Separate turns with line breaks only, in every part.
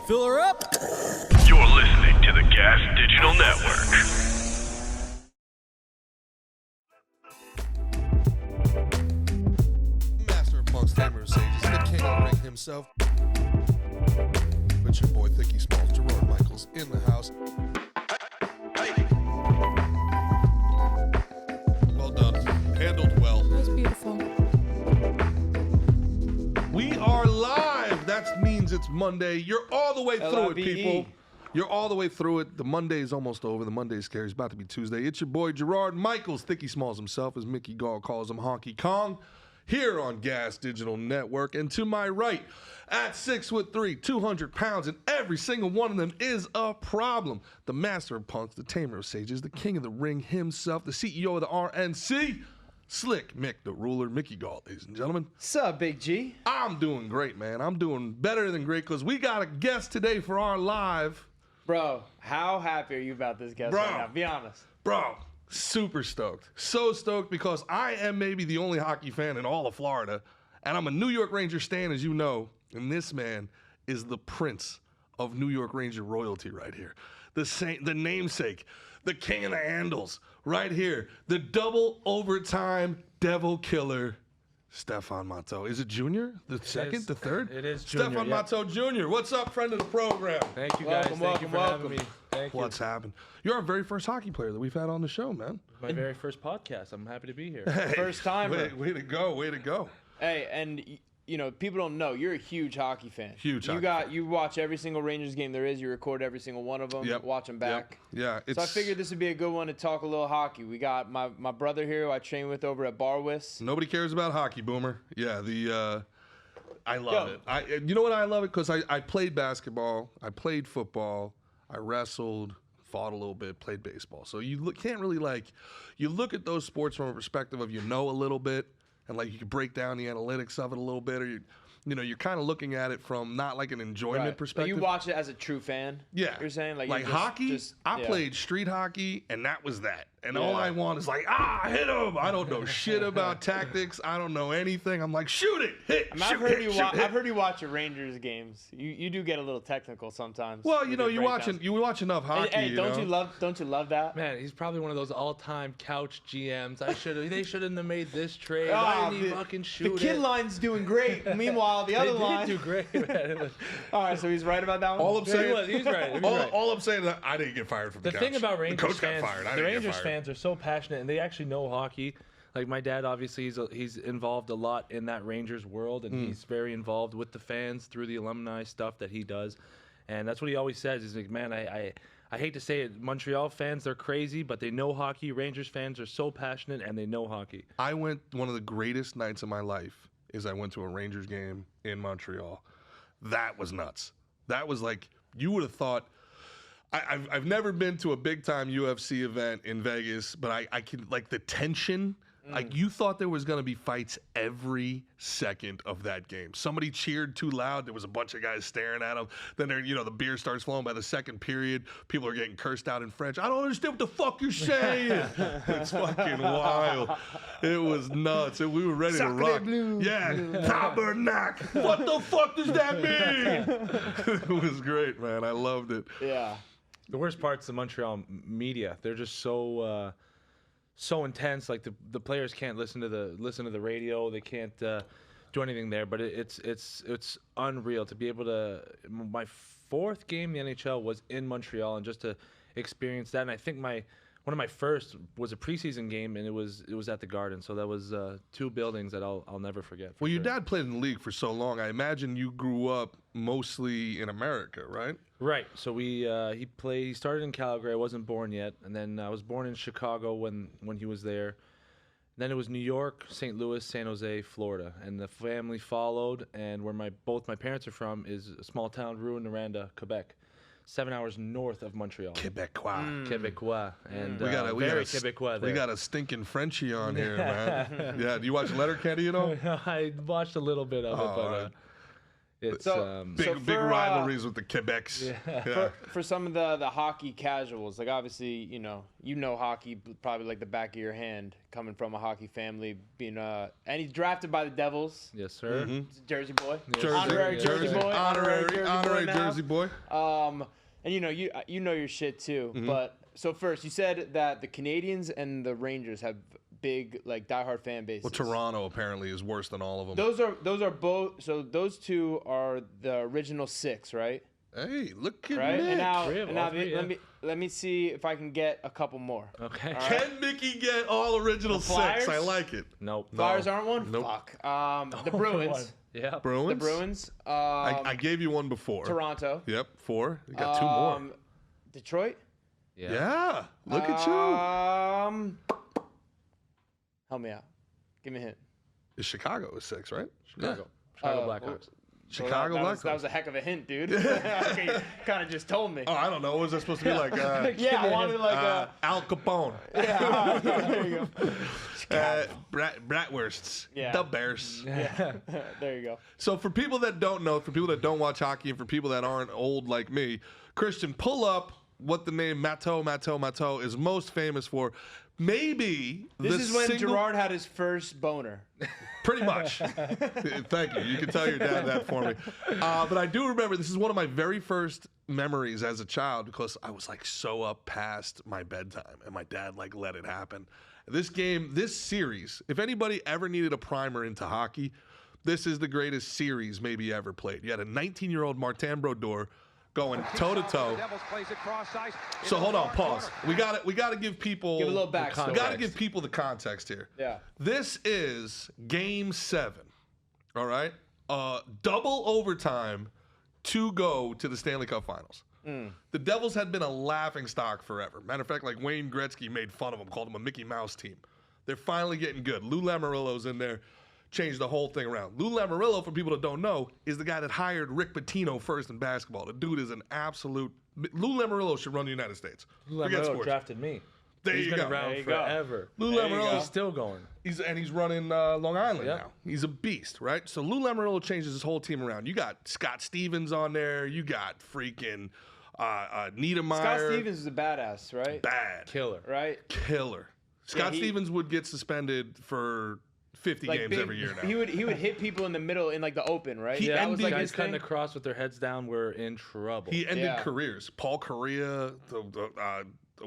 Fill her up.
You're listening to the Gas Digital Network.
Master amongst Tamer Sages, the king of the ring himself. But your boy Thicky Smalls, Gerard Michaels in the house. Well done. Handled well.
That was beautiful.
We are live. That means it's Monday. You're all the way through it, people. You're all the way through it. The Monday is almost over. The Monday is scary. It's about to be Tuesday. It's your boy Gerard Michaels, Thicky Smalls himself, as Mickey Gall calls him, Honky Kong, here on Gas Digital Network. And to my right, at 6'3", 200 pounds, and every single one of them is a problem. The master of punks, the tamer of sages, the king of the ring himself, the CEO of the RNC, Slick Mick, the ruler, Mickey Gall, ladies and gentlemen.
Sup, Big G?
I'm doing great, man. I'm doing better than great because we got a guest today for our live.
Bro, how happy are you about this guest right now? Be honest.
Bro, super stoked. So stoked because I am maybe the only hockey fan in all of Florida, and I'm a New York Ranger stan, as you know, and this man is the prince of New York Ranger royalty right here. The namesake, the king of the handles right here, the double overtime devil killer, Stefan Matteau. Is it Junior? The second? The third?
It is Junior.
Stefan Matteau Jr. What's up, friend of the program?
Thank you, guys. Thank you for having me. Thank you.
What's happened? You're our very first hockey player that we've had on the show, man.
My very first podcast. I'm happy to be here.
Hey,
First timer.
Way to go. Way to go.
Hey, and you know, people don't know you're a huge hockey fan.
Huge hockey fan.
You watch every single Rangers game there is. You record every single one of them.
Yep.
Watch them back.
Yep. Yeah.
So I figured this would be a good one to talk a little hockey. We got my brother here who I train with over at Barwis.
Nobody cares about hockey, Boomer. Yeah. I love it. You know what I love it? Because I played basketball. I played football. I wrestled. Fought a little bit. Played baseball. So you can't really you look at those sports from a perspective of a little bit. And you can break down the analytics of it a little bit, or you're kind of looking at it from not like an enjoyment perspective.
Like you watch it as a true fan.
Yeah,
you're saying
hockey. I played street hockey, and that was that. And all I want is hit him. I don't know shit about tactics. I don't know anything. I'm like, shoot it, hit.
I've heard you watch your Rangers games. You do get a little technical sometimes.
Well, you watch enough hockey.
Hey, don't you love that?
Man, he's probably one of those all-time couch GMs. They shouldn't have made this trade. Why didn't he fucking shoot
The kid line's doing great. Meanwhile, the other line
do great, man.
All right, so he's right about that one.
All I'm saying,
he's right.
All I'm saying is I didn't get fired from the couch.
Thing about Rangers
the coach
fans,
got fired. I
the
didn't
Rangers
get fired.
fans are so passionate, and they actually know hockey. Like my dad, obviously, he's involved a lot in that Rangers world, and he's very involved with the fans through the alumni stuff that he does. And that's what he always says. He's like, man, I hate to say it, Montreal fans, they're crazy, but they know hockey. Rangers fans are so passionate, and they know hockey.
One of the greatest nights of my life is I went to a Rangers game in Montreal. That was nuts. That was you would have thought. I've never been to a big time UFC event in Vegas, but I can the tension. You thought there was gonna be fights every second of that game. Somebody cheered too loud. There was a bunch of guys staring at them. Then the beer starts flowing by the second period. People are getting cursed out in French. I don't understand what the fuck you're saying. It's fucking wild. It was nuts. We were ready to rock. Yeah, Tabernacle. What the fuck does that mean? It was great, man. I loved it.
Yeah.
The worst part's the Montreal media. They're just so intense. The players can't listen to the radio. They can't do anything there. But it's unreal to be able to. My fourth game in the NHL was in Montreal, and just to experience that. And I think one of my first was a preseason game, and it was at the Garden. So that was two buildings that I'll never forget.
Well, your dad played in the league for so long. I imagine you grew up mostly in America, right?
Right. So he started in Calgary. I wasn't born yet, and then I was born in Chicago when he was there. Then it was New York, St. Louis, San Jose, Florida, and the family followed. And where both my parents are from is a small town, Rouyn-Noranda, Quebec, 7 hours north of Montreal.
Quebecois.
Quebecois, and
we got
Quebecois there.
We got a stinking Frenchie on here, man. Yeah. Do you watch Letterkenny?
I watched a little bit of it, but. It's
So-
Big
for,
rivalries with the Quebecs. Yeah.
For some of the hockey casuals, like obviously, you know hockey probably like the back of your hand, coming from a hockey family, being and he's drafted by the Devils.
yes, sir.
Mm-hmm.
He's a Jersey boy.
Jersey,
Honorary Jersey boy.
honorary
now.
Jersey boy.
And you know your shit too.
Mm-hmm.
But so first, you said that the Canadians and the Rangers have big like diehard fan bases.
Well, Toronto apparently is worse than all of them.
Those are both. So those two are the original 6, right?
Hey, look at
Right.
Nick.
And now,
Three of
and
all
now
three,
let me see if I can get a couple more.
Okay.
Can Mickey get all original 6?
Flyers?
I like it.
Nope.
Flyers aren't one.
Nope.
Fuck. The Bruins.
Yeah.
The
Bruins?
Bruins.
I gave you one before.
Toronto.
Yep, 4. You got 2 more.
Detroit.
Yeah, look at you.
Help me out. Give me a hint.
Chicago is 6, right?
Chicago. Chicago
Oh,
Blackhawks.
Chicago
that
Blackhawks.
was a heck of a hint, dude. Okay, kind of just told me.
Oh, I don't know. Was that supposed to be like
Yeah, I wanted like
Al Capone?
yeah, there you go.
Bratwursts.
Yeah.
The Bears.
Yeah, there you go.
So for people that don't know, for people that don't watch hockey, and for people that aren't old like me, Christian, pull up what the name Matteau is most famous for. Maybe
This
the
is when
single-
Gerard had his first boner.
Pretty much. Thank you. You can tell your dad that for me. But I do remember this is one of my very first memories as a child because I was like so up past my bedtime and my dad like let it happen. This game, this series, if anybody ever needed a primer into hockey, this is the greatest series maybe ever played. You had a 19-year-old Martin Brodeur going toe-to-toe. So hold on, pause. We got to give people
Give a little backstory.
We got to give people the context here.
Yeah.
This is game 7. All right? Double overtime to go to the Stanley Cup Finals. The Devils had been a laughing stock forever. Matter of fact, like Wayne Gretzky made fun of them, called them a Mickey Mouse team. They're finally getting good. Lou Lamoriello's in there, changed the whole thing around. Lou Lamoriello, for people that don't know, is the guy that hired Rick Pitino first in basketball. The dude is an absolute. Lou Lamoriello should run the United States. Forget
Lamoriello
sports.
drafted me.
There
He's
you
been
go.
around
There you go.
forever.
Lou
There you
Lamoriello
go.
He's still going.
He's running Long Island
Yep.
now. He's a beast, right? So Lou Lamoriello changes his whole team around. You got Scott Stevens on there. You got freaking Niedermeyer.
Scott Stevens is a badass, right?
Bad.
Killer.
Right?
Killer. Scott
he-
Stevens would get suspended for 50
Like
games
big-
every year now.
He would hit people in the middle in like the open, right?
He
that
ended-
was like
Guys
his
cutting
thing.
across with their heads down were in trouble.
He ended
Yeah.
careers. Paul Correa,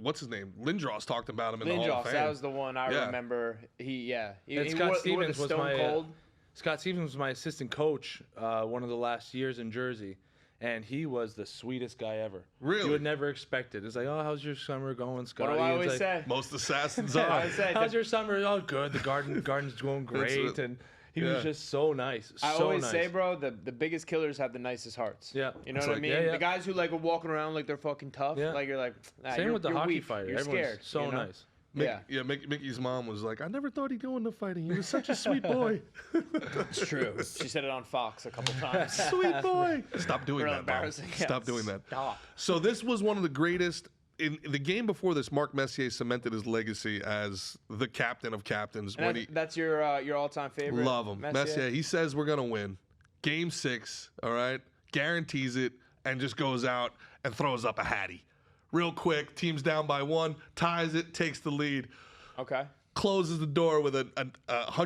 what's his name? Lindros talked about him in the Hall of
Lindros,
Fame.
that was the one I
Yeah.
remember. He
And
he
Scott
wore
Stevens
the
was
Stone
my
Cold.
Scott Stevens was my assistant coach one of the last years in Jersey, and he was the sweetest guy ever.
Really?
You would never expect it. It's like, oh, how's your summer going,
What
Scotty?
do I
It's
always
like,
say?
Most assassins
I
are.
always say
How's
the-
your summer? Oh, good. The garden's going great,
it.
and he
Yeah.
was just so nice.
I
so
always
nice.
say, bro, the biggest killers have the nicest hearts.
Yeah.
You know
It's
what I
like-
mean?
yeah, yeah.
The guys who like are walking around like they're fucking tough.
Yeah.
Like you're like, nah,
Same
you're,
with the
you're
hockey
weak.
fighter.
You're
Everyone's
scared.
so
you know?
nice.
Yeah.
Mickey's mom was like, I never thought he'd go into fighting. He was such a sweet boy.
It's true. She said it on Fox a couple times.
Sweet boy. Stop doing
Real
that, Mom.
embarrassing. Yeah,
Stop doing that.
Stop.
So this was one of the greatest. In the game before this, Mark Messier cemented his legacy as the captain of captains.
And
When he
that's your all-time favorite.
love him, Messier. He says we're gonna win. Game 6, all right, guarantees it, and just goes out and throws up a hattie, real quick. Team's down by 1, ties it, takes the lead,
Okay.
closes the door with a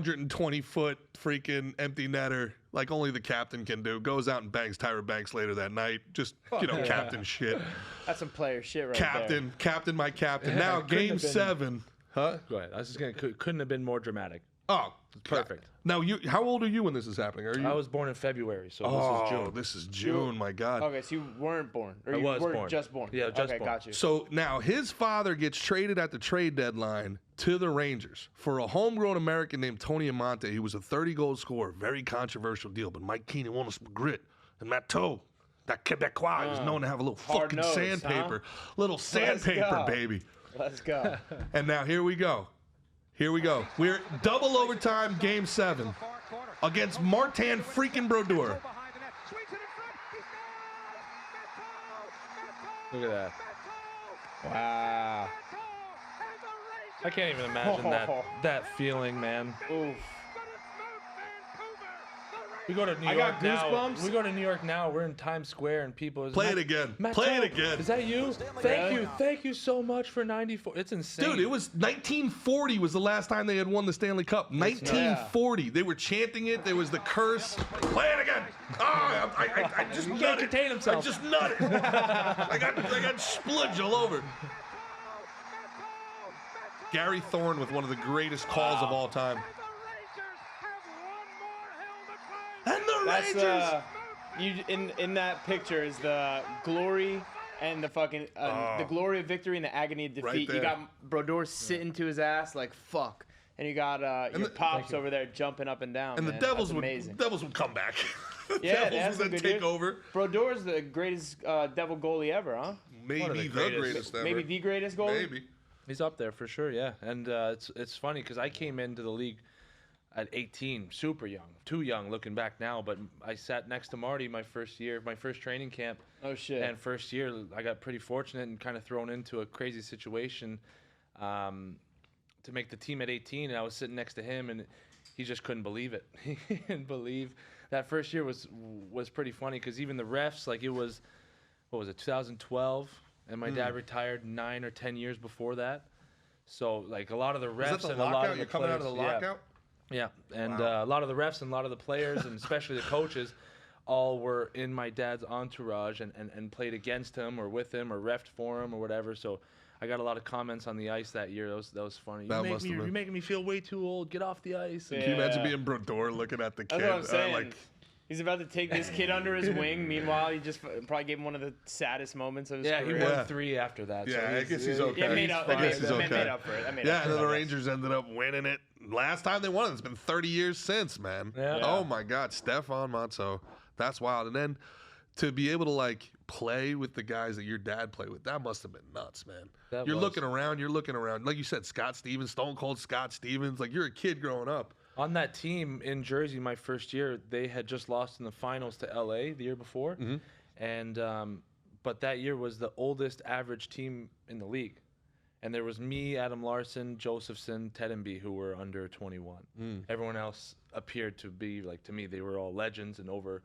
120-foot freaking empty netter, like only the captain can do. Goes out and bangs Tyra Banks later that night. Just captain shit.
That's some player shit right
Captain, my captain. Now
Couldn't
game
have been-
7. Huh?
Go ahead. I was just gonna couldn't have been more dramatic.
Oh,
Perfect.
Now how old are you when this is happening? Are you?
I was born in February, so
Oh,
this is June.
this is June. My God.
there. Okay, so you weren't born. Or
I
you
was
were
born.
just born.
Yeah, just
okay,
born.
got you.
So now his father gets traded at the trade deadline to the Rangers for a homegrown American named Tony Amonte. He was a 30-goal scorer. Very controversial deal, but Mike Keenan wanted some grit. And Matteau, that Quebecois, is known to have a little
hard
fucking
nose,
sandpaper. Little
go.
sandpaper, baby.
Let's go.
And now here we go. Here we go. We're double overtime, game 7, against Martin freaking Brodeur.
Look at that.
Wow.
I can't even imagine that feeling, man.
Oof.
We go to New
I
York
got
now.
goosebumps.
We go to New York now. We're in Times Square and people.
Play it again.
Matt
Play it
Tell,
again.
Is that you? Thank you so much for '94. It's insane.
Dude, it was 1940 was the last time they had won the Stanley Cup. 1940. They were chanting it. There was the curse. Play it again. Oh, I just
can't
nutted.
contain himself.
I just nutted. I got spludge all over. Gary Thorne with one of the greatest calls of all time. And the
That's
Rangers.
in that picture is the glory and the fucking the glory of victory and the agony of defeat.
there.
You got Brodeur sitting to his ass like fuck, and you got your pops over there jumping up and down.
And
man.
the Devils
That's
would
amazing.
come back. The
Yeah, they had
Devils
some
would then
good
take
years.
over.
Brodeur's the greatest Devil goalie ever, huh?
Maybe the greatest ever.
Maybe the greatest goalie.
Maybe.
He's up there for sure, yeah. And it's funny because I came into the league at 18, super young, too young looking back now. But I sat next to Marty my first training camp.
Oh shit.
And first year, I got pretty fortunate and kind of thrown into a crazy situation to make the team at 18. And I was sitting next to him, and he just couldn't believe it. He couldn't believe that first year was pretty funny because even the refs, like it was, what was it, 2012, and my dad retired 9 or 10 years before that. So like a lot of the refs
Is that the
and a lot
lockout?
of the
You're coming out of the
players- yeah.
lockout?
Yeah, and a lot of the refs and a lot of the players, and especially the coaches, all were in my dad's entourage and played against him or with him or refed for him or whatever. So I got a lot of comments on the ice that year. That was funny.
That must have been.
You're making me feel way too old. Get off the ice.
Can you imagine
Yeah.
being Brodeur looking at the kid?
That's what I'm saying.
like,
He's about to take this kid under his wing. Meanwhile, he just probably gave him one of the saddest moments of his
Yeah, he
career.
won
Yeah.
3 after that.
yeah,
so
I guess he's okay.
Yeah, made up.
I guess he's
Made
okay.
up for it. I made
Yeah,
up
and
for
then
it,
the
I guess.
Rangers ended up winning it. Last time they won it, it's been 30 years since, man.
Yeah.
Oh my God, Stefan Matzo, that's wild. And then to be able to like play with the guys that your dad played with, that must have been nuts, man.
That
You're
was.
looking around, like you said, Scott Stevens, Stone Cold Scott Stevens. Like you're a kid growing up.
On that team in Jersey, my first year, they had just lost in the finals to LA the year before, and but that year was the oldest average team in the league, and there was me, Adam Larson, Josephson, Teddenby, who were under 21. Everyone else appeared to be like, to me, they were all legends and over,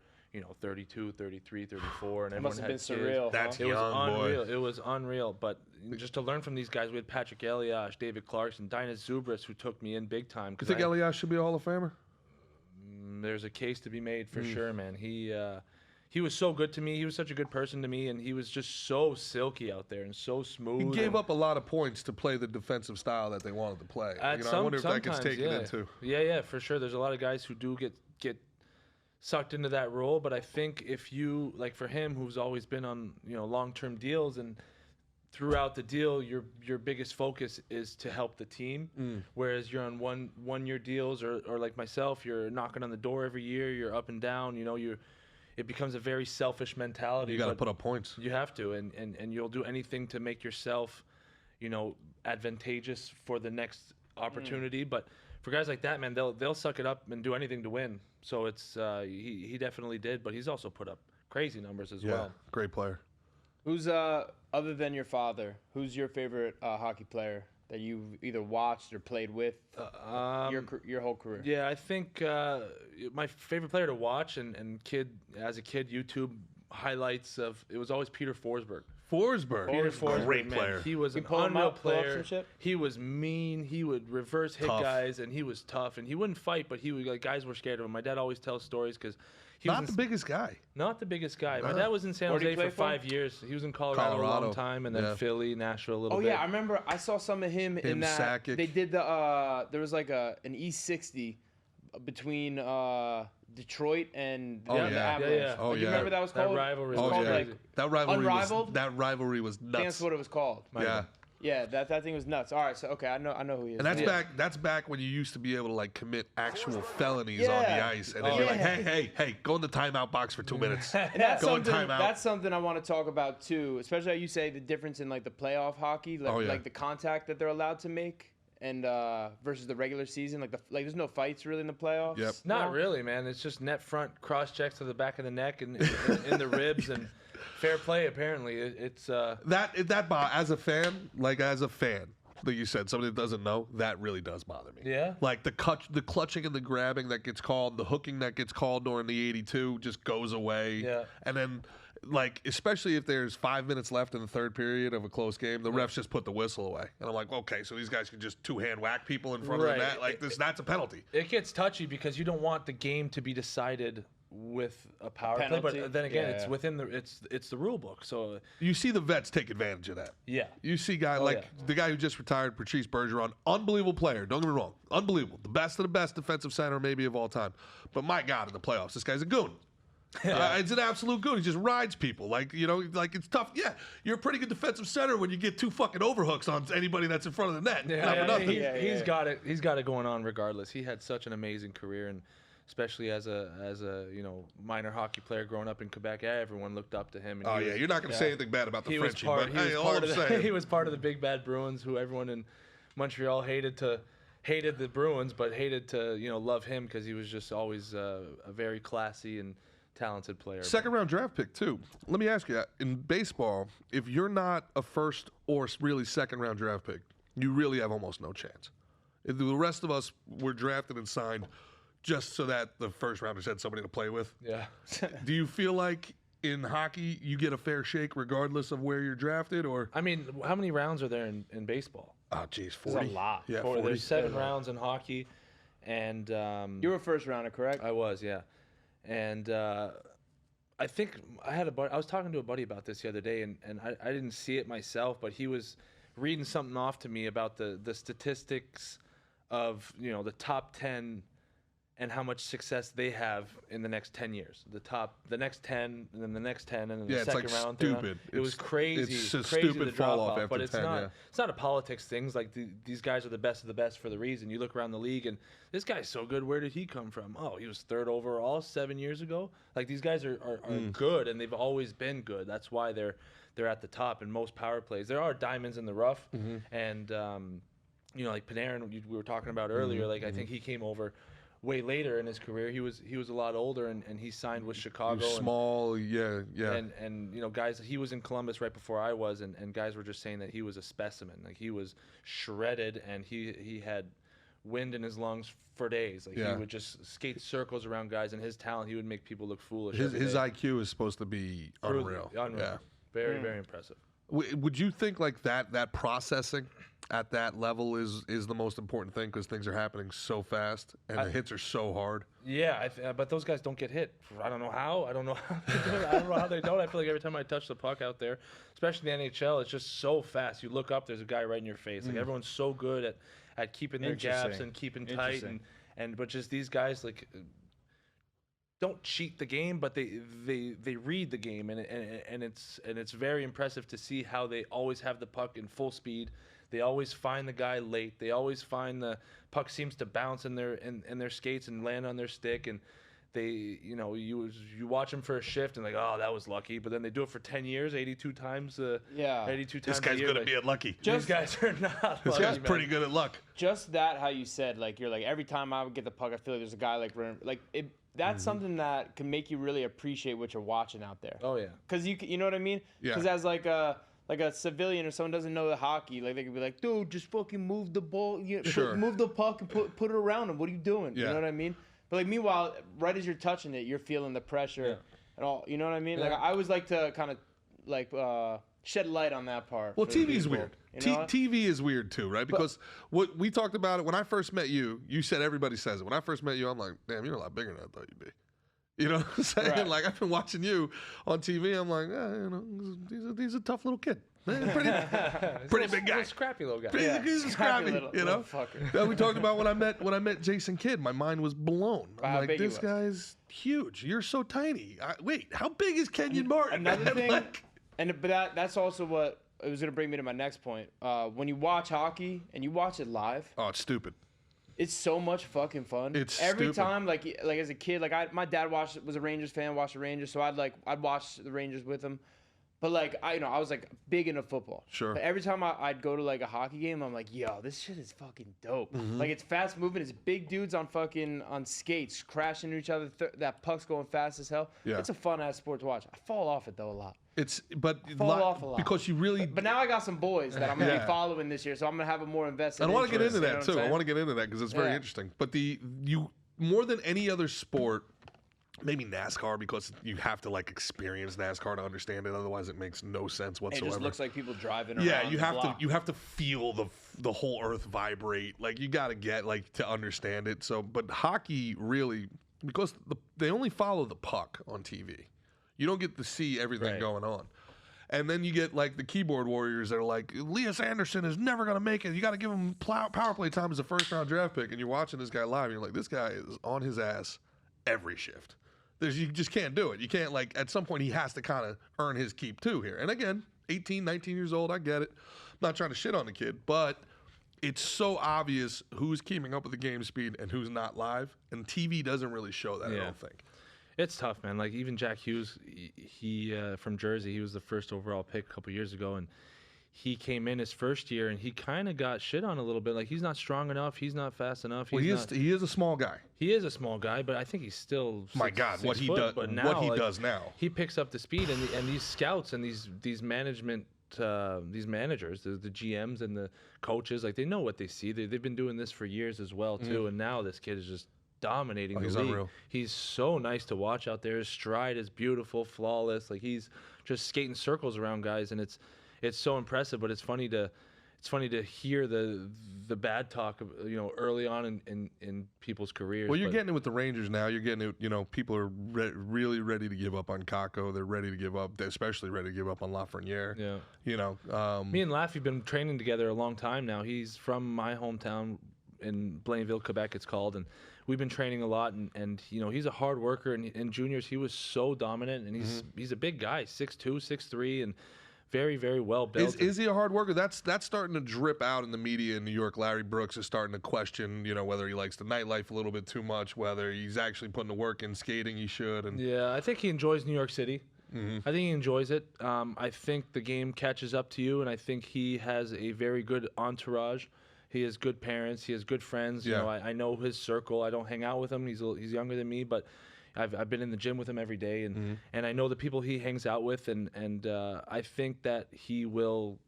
32, 33, 34, and
It
everyone
must have been
had kids.
surreal.
That's
huh?
It was
Young boy.
unreal. It was unreal. But just to learn from these guys, we had Patrick Elias, David Clarkson, Dinas Zubris, who took me in big time.
You
'cause
think
I-
Elias should be a Hall of Famer?
there's a case to be made for sure, man. He was so good to me. He was such a good person to me, and he was just so silky out there and so smooth.
He gave
and
up a lot of points to play the defensive style that they wanted to play.
at
I wonder if that gets
sometimes,
taken
yeah.
into.
Yeah, for sure. There's a lot of guys who do get sucked into that role, but I think if you, like for him, who's always been on long-term deals, and throughout the deal, your biggest focus is to help the team, whereas you're on one-year deals, or like myself, you're knocking on the door every year, you're up and down, it becomes a very selfish mentality.
You got to
but
put up points.
You have to, and you'll do anything to make yourself, advantageous for the next opportunity. But for guys like that, man, they'll suck it up and do anything to win. So it's he definitely did, but he's also put up crazy numbers as
Yeah,
well.
great player.
Who's other than your father? Who's your favorite hockey player that you've either watched or played with your whole career?
Yeah, I think my favorite player to watch and as a kid, YouTube highlights of it was always Peter Forsberg.
Forsberg,
Peter Forsberg,
great
man,
player.
He was
You
an
pull him
unreal
up, pull ups
player.
and shit?
He was mean. He would reverse hit
Tough.
guys, and he was tough. And he wouldn't fight, but he would guys were scared of him. My dad always tells stories because he
Not
was
the biggest guy.
not the biggest guy. My
No.
dad was in San
Where'd he
Jose
play
for
for?
5 years. He was in Colorado a
Colorado.
long time, and then
Yeah.
Philly, Nashville a little
Oh
bit.
yeah, I remember I saw some of him in that.
Sakic.
They did the there was like an E60 between Detroit and the,
Oh,
the
yeah.
Avalanche.
Yeah.
Oh,
Like, you
yeah.
remember that was
That
called?
rivalry
It was
Oh
was
called
yeah,
crazy.
like
that rivalry
Unrivaled?
was
I think that's
nuts.
what it was called.
Yeah,
Yeah, that thing was nuts. All right, so okay, I know who he is.
and that's
Yeah.
back. That's back when you used to be able to like commit actual felonies on the
Yeah.
ice, and then
Oh,
you're like,
yeah.
hey, go in the timeout box for 2 minutes.
And that's
Go in
something.
timeout.
That's something I want to talk about too, especially how you say the difference in like the playoff hockey, like,
Oh, yeah.
like the contact that they're allowed to make, and versus the regular season. Like there's no fights really in the playoffs.
Yep.
Not
No?
really, man. It's just net front cross checks to the back of the neck and in the ribs and fair play. Apparently, it's
As a fan, that you said, somebody that doesn't know, that really does bother me.
Yeah?
Like the clutching and the grabbing that gets called, the hooking that gets called during the 82 just goes away.
Yeah.
And then, like, especially if there's 5 minutes left in the third period of a close game, the refs just put the whistle away. And I'm like, okay, so these guys can just two-hand whack people in front of the
Right.
net? Like, that's a penalty.
It gets touchy because you don't want the game to be decided with a power play,
penalty?
but then again, it's
Yeah.
within it's the rule book. So
You see the vets take advantage of that.
yeah,
You see
yeah.
the guy who just retired, Patrice Bergeron, unbelievable player. Don't get me wrong, unbelievable, the best of the best defensive center maybe of all time. But my God, in the playoffs, this guy's a goon. It's an absolute goon. He just rides people. Like it's tough. Yeah, you're a pretty good defensive center when you get 2 fucking overhooks on anybody that's in front of the net. Not for nothing.
He's got it. He's got it going on regardless. He had such an amazing career, and especially as a minor hockey player growing up in Quebec, everyone looked up to him. And
Oh
he
yeah,
was-
you're not going to say anything bad about the
he was
Frenchie,
part.
but
He was
hey, all
part
I'm
of the,
saying.
he was part of the Big Bad Bruins, who everyone in Montreal hated the Bruins, but hated to love him because he was just always a very classy and talented player.
Second round draft pick too. Let me ask you, in baseball, if you're not a first or really second round draft pick, you really have almost no chance. If the rest of us were drafted and signed just so that the first rounders had somebody to play with.
Yeah.
Do you feel like in hockey you get a fair shake regardless of where you're drafted, or?
I mean, how many rounds are there in baseball?
Oh, geez, 40.
There's a lot.
Yeah,
40.
40.
There's 7 rounds in hockey, and
You were a first rounder, correct?
I was, yeah. And I think I was talking to a buddy about this the other day, and I didn't see it myself, but he was reading something off to me about the statistics of the top 10 and how much success they have in the next 10 years. The next 10, and then the next 10, and then the
Yeah, it's
second
like
round. third round.
stupid.
It was crazy.
It's a
crazy
stupid
the drop
fall off after
but it's
10,
not.
yeah.
It's not a politics thing. Like these guys are the best of the best for the reason. You look around the league, and this guy's so good. Where did he come from? Oh, he was 3rd overall 7 years ago. Like these guys are good, and they've always been good. That's why they're at the top in most power plays. There are diamonds in the rough, and like Panarin, we were talking about earlier. Like I think he came over way later in his career. He was a lot older, and he signed with Chicago.
Small, yeah.
And guys, he was in Columbus right before I was, and guys were just saying that he was a specimen. Like he was shredded, and he had wind in his lungs for days. Like
Yeah.
he would just skate circles around guys, and his talent, he would make people look foolish.
His
every day.
IQ is supposed to be unreal. Yeah.
Very, very impressive.
Would you think like that processing at that level is the most important thing because things are happening so fast and the hits are so hard?
Yeah, but those guys don't get hit. I don't know how. I don't know how they do it. I don't know how they don't. I feel like every time I touch the puck out there, especially in the NHL, it's just so fast. You look up, there's a guy right in your face. Like everyone's so good at keeping their gaps
Interesting.
and keeping tight, but just these guys like don't cheat the game, but they read the game, and it's very impressive to see how they always have the puck in full speed. They always find the guy late. They always find the puck seems to bounce in their skates and land on their stick, and they you watch them for a shift and like, oh, that was lucky, but then they do it for 10 years, 82 times. 82 times.
This guy's
a year,
good
like,
at being lucky.
These guys are not.
This
lucky,
guy's
man.
pretty good at luck.
Just that, how you said, like you're like every time I would get the puck, I feel like there's a guy like running. Like it. That's something that can make you really appreciate what you're watching out there.
Oh yeah.
Cause you know what I mean?
Yeah.
Cause as like a civilian or someone doesn't know the hockey, like they could be like, dude, just fucking move the ball,
Sure.
move the puck and put it around him. What are you doing?
Yeah.
You know what I mean? But like meanwhile, right as you're touching it, you're feeling the pressure and all. You know what I mean? Like
Yeah.
I always like to kind of like shed light on that part.
Well,
for
TV's
people,
weird.
you know?
TV is weird too, right? Because what we talked about it when I first met you. You said everybody says it. When I first met you, I'm like, damn, you're a lot bigger than I thought you'd be. You know what I'm saying?
Right.
Like I've been watching you on TV. I'm like, he's a tough little kid. Pretty big guy.
Scrappy little guy.
He's scrappy,
little fucker.
Yeah, we talked about when I met Jason Kidd. My mind was blown. I'm
How
like,
big he
this
was.
guy's huge. You're so tiny. Wait, how big is Kenyon Martin?
Another
man?
thing,
Like-
but that's also what it was gonna bring me to my next point. When you watch hockey and you watch it live,
oh, it's stupid.
it's so much fucking fun.
It's
every
stupid.
time, like as a kid, like my dad was a Rangers fan, watched the Rangers, so I'd watch the Rangers with him. But like I was like big into football.
Sure.
But every time I'd go to like a hockey game, I'm like, yo, this shit is fucking dope.
Mm-hmm.
Like it's fast moving. It's big dudes on skates crashing into each other. That puck's going fast as hell.
Yeah.
It's a fun ass sport to watch. I fall off it though a lot.
Fall
off a lot.
because you really.
But now I got some boys that I'm gonna
Yeah.
be following this year, so I'm gonna have a more invested.
And I want to get into
interest,
that
you know
too.
what
I
I'm
want to get into that because it's very
Yeah.
interesting. But you more than any other sport, maybe NASCAR, because you have to like experience NASCAR to understand it. Otherwise, it makes no sense
saying? It
whatsoever.
just looks like people driving around.
Yeah,
the
you have
block.
to feel the whole earth vibrate. Like you got to get like to understand it. So, but hockey really, because they only follow the puck on TV. You don't get to see everything
Right.
going on. And then you get like the keyboard warriors that are like, Elias Anderson is never going to make it. You got to give him power play time as a first round draft pick. And you're watching this guy live and you're like, this guy is on his ass every shift. You just can't do it. You can't, like, at some point he has to kind of earn his keep too here. And again, 18, 19 years old, I get it. I'm not trying to shit on the kid, but it's so obvious who's keeping up with the game speed and who's not live. And TV doesn't really show that, I
Yeah.
don't think.
It's tough, man. Like even Jack Hughes, he from Jersey, he was the first overall pick a couple years ago, and he came in his first year and he kind of got shit on a little bit. Like he's not strong enough, he's not fast enough.
Well, he is a small guy.
He is a small guy, but I think he's still.
My
six-
God, what
6
he
foot,
does,
but now,
what he
like,
does now.
he picks up the speed, and these scouts and these management. These managers, the GMs and the coaches, like they know what they see. They've been doing this for years as well too. And now this kid is just dominating the
he's
league.
unreal.
He's so nice to watch out there. His stride is beautiful, flawless. Like he's just skating circles around guys, and it's so impressive. But it's funny to hear the bad talk, early on in people's careers.
Well, you're
but-
getting it with the Rangers now. You're getting it. People are really ready to give up on Kakko. They're ready to give up, especially ready to give up on Lafreniere.
Yeah. Me and Laffy have been training together a long time now. He's from my hometown in Blainville, Quebec, it's called, and we've been training a lot. And he's a hard worker. And in juniors, he was so dominant, and he's a big guy, 6'2", 6'3", and very, very well built.
Is he a hard worker? That's starting to drip out in the media in New York. Larry Brooks is starting to question, whether he likes the nightlife a little bit too much, whether he's actually putting the work in skating he should. And
Yeah, I think he enjoys New York City. I think he enjoys it. I think the game catches up to you, and I think he has a very good entourage. He has good parents. He has good friends.
Yeah.
I know his circle. I don't hang out with him. He's younger than me, but I've been in the gym with him every day, and I know the people he hangs out with, and I think that he will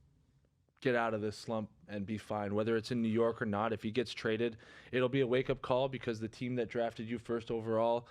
get out of this slump and be fine, whether it's in New York or not. If he gets traded, it'll be a wake-up call because the team that drafted you first overall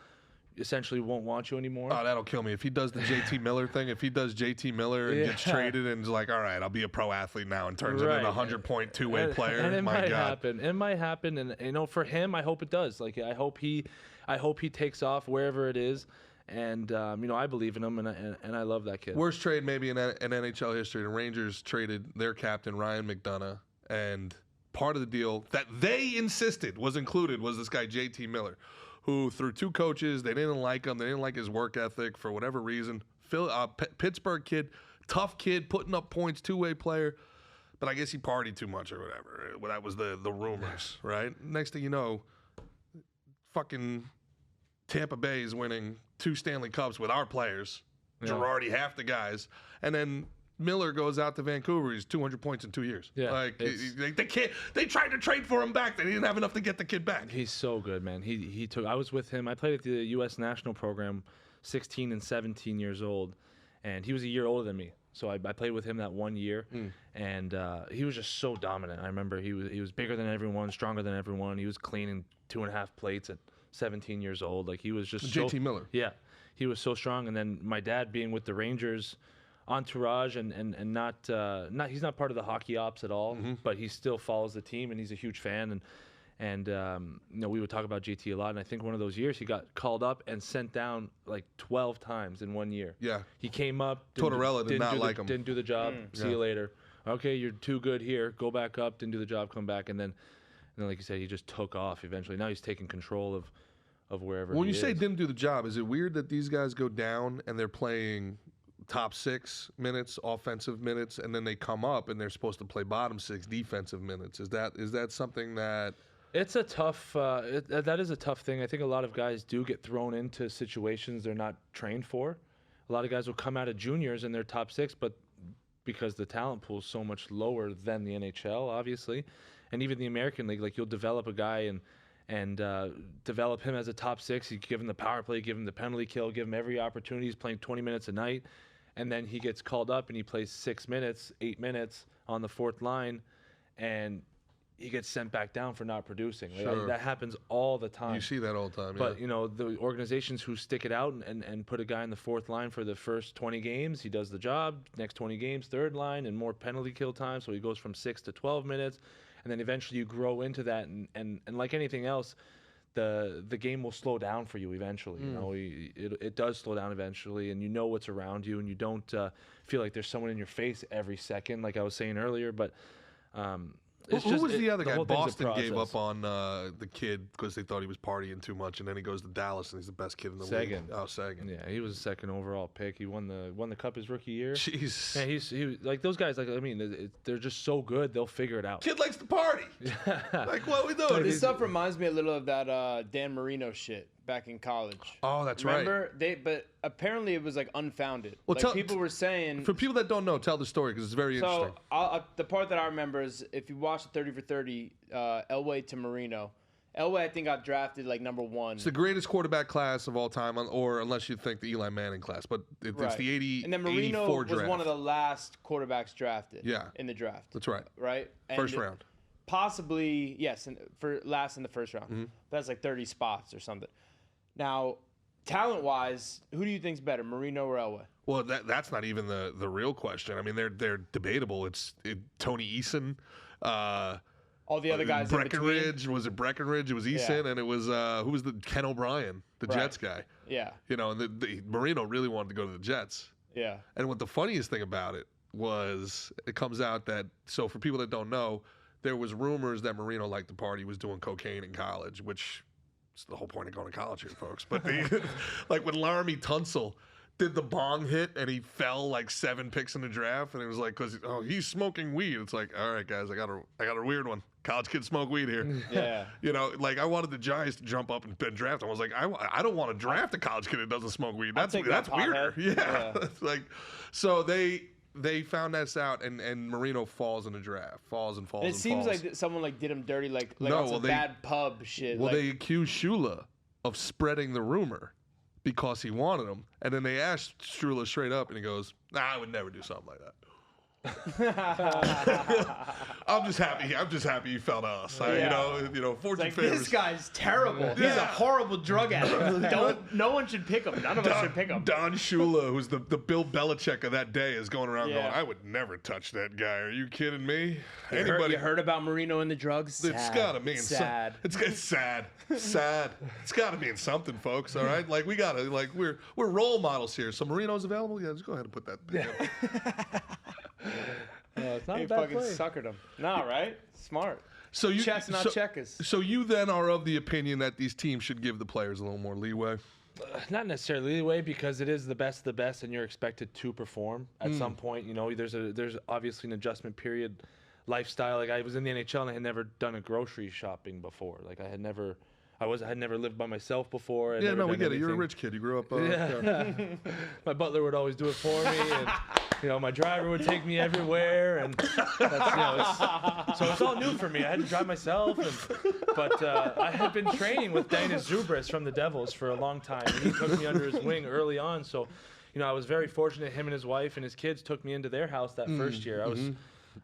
essentially won't want you anymore.
Oh, that'll kill me. If he does the JT Miller thing, if he does JT Miller and gets
Yeah.
traded and is like, all right, I'll be a pro athlete now and turns
Right.
into a 100-point two-way player,
and it
my
might
God.
happen. It might happen, and for him, I hope it does. Like I hope he takes off wherever it is, and I believe in him, and I love that kid.
Worst trade maybe in NHL history. The Rangers traded their captain, Ryan McDonough, and part of the deal that they insisted was included was this guy, JT Miller, who through two coaches, they didn't like him. They didn't like his work ethic for whatever reason. Pittsburgh kid, tough kid, putting up points, two-way player. But I guess he partied too much or whatever. Well, that was the rumors, right? Next thing you know, fucking Tampa Bay is winning 2 Stanley Cups with our players.
Yeah.
Girardi, half the guys. And then Miller goes out to Vancouver. He's 200 points in 2 years.
Yeah,
Like,
it's-
they can't. They tried to trade for him back. They didn't have enough to get the kid back.
He's so good, man. He took. I was with him. I played at the U.S. national program, 16 and 17 years old, and he was a year older than me. So I played with him that 1 year, and he was just so dominant. I remember he was bigger than everyone, stronger than everyone. He was cleaning 2.5 plates at 17 years old. Like he was just
JT Miller.
Yeah, he was so strong. And then my dad being with the Rangers entourage and not he's not part of the hockey ops at all, but he still follows the team and he's a huge fan. And we would talk about JT a lot, and I think one of those years he got called up and sent down like 12 times in 1 year.
Yeah.
He came up.
Tortorella did not like him.
Didn't do the job. See you later. Okay, you're too good here. Go back up. Didn't do the job. Come back, and then like you said, he just took off eventually. Now he's taking control of wherever.
When
he
you say
is.
didn't do the job, is it weird that these guys go down and they're playing top 6 minutes, offensive minutes, and then they come up and they're supposed to play bottom 6 defensive minutes? Is that something that?
It's a tough. That is a tough thing. I think a lot of guys do get thrown into situations they're not trained for. a lot of guys will come out of juniors and they're top 6, but because the talent pool is so much lower than the NHL, obviously, and even the American League, like you'll develop a guy and develop him as a top 6. You give him the power play, give him the penalty kill, give him every opportunity. He's playing 20 minutes a night, and then he gets called up and he plays 6 minutes, 8 minutes on the 4th line, and he gets sent back down for not producing. Like,
Sure.
that happens all the time.
You see that all the time.
But, the organizations who stick it out and put a guy in the 4th line for the first 20 games, he does the job. Next 20 games, 3rd line, and more penalty kill time. So he goes from 6 to 12 minutes. And then eventually you grow into that. And like anything else, the game will slow down for you eventually. It does slow down eventually. And you know what's around you. And you don't feel like there's someone in your face every second, like I was saying earlier. But
who was the other guy?
whole thing's a
Boston gave
process.
up on the kid because they thought he was partying too much, and then he goes to Dallas and he's the best kid in the league.
Sagan.
Oh, Sagan.
Yeah, he was a 2nd overall pick. He won the cup his rookie year.
Jeez.
Yeah, he like those guys. Like I mean, they're just so good. They'll figure it out.
Kid likes to party. Like, what are we doing?
This stuff reminds me a little of that Dan Marino shit back in college.
Oh, that's right.
Remember? But apparently it was like unfounded.
Well,
Like people were saying.
For people that don't know, tell the story because it's very interesting.
So the part that I remember is if you watch the 30 for 30, Elway to Marino. Elway, I think, got drafted like number 1.
It's the greatest quarterback class of all time, or unless you think the Eli Manning class, but it's
Right.
the 80,
And then Marino
84
was
draft.
one of the last quarterbacks drafted.
Yeah.
In the draft.
That's right.
Right. And
First round.
Possibly yes, for last in the first round.
Mm-hmm.
That's like 30 spots or something. Now, talent-wise, who do you think's better, Marino or Elway?
Well, that's not even the real question. I mean, they're debatable. Tony Eason.
All the other guys in between.
Breckenridge. Was it Breckenridge? It was Eason, and it was who was the Ken O'Brien, the
Right.
Jets guy.
Yeah.
And the Marino really wanted to go to the Jets.
Yeah.
And what the funniest thing about it was, it comes out that, so for people that don't know, there was rumors that Marino liked to party, was doing cocaine in college, which is the whole point of going to college here, folks. But like when Laramie Tunsil did the bong hit and he fell like 7 picks in the draft, and it was like, because he's smoking weed. It's like, all right, guys, I got a weird one. College kids smoke weed here.
Yeah.
Like I wanted the Giants to jump up and draft him. I was like, I don't want to draft a college kid that doesn't smoke weed. That's
take that,
weirder.
pothead.
Yeah. It's like, so they found this out, and Marino falls in the draft, falls.
And it seems like someone like did him dirty, like
No,
on some
well,
bad pub shit.
Well,
like,
they accused Shula of spreading the rumor because he wanted him, and then they asked Shula straight up, and he goes, "Nah, I would never do something like that." I'm just happy he fell to us. Fortune
like,
favors.
this guy's terrible. He's a horrible drug addict. No one should pick him. None of us should pick him.
Don Shula, who's the Bill Belichick of that day, is going around
Yeah.
going, "I would never touch that guy. Are you kidding me?"
You heard about Marino and the drugs?
It's got to mean
sad.
It's sad. Sad. It's got to mean something, folks. All right, like we got to we're role models here. So Marino's available. Yeah, just go ahead and put that.
It's not
He
a bad
fucking
play.
suckered him. Nah, right? Smart.
So you
Chess, not checkers.
So you then are of the opinion that these teams should give the players a little more leeway.
Not necessarily leeway, because it is the best of the best, and you're expected to perform at some point. There's obviously an adjustment period, lifestyle. Like I was in the NHL and I had never done a grocery shopping before. Like I had never lived by myself before.
Yeah, no, we get it. You're a rich kid. You grew up.
My butler would always do it for me, and my driver would take me everywhere, and that's, so it's all new for me. I had to drive myself, but I had been training with Denis Zubris from the Devils for a long time, and he took me under his wing early on. So, I was very fortunate. Him and his wife and his kids took me into their house that first year.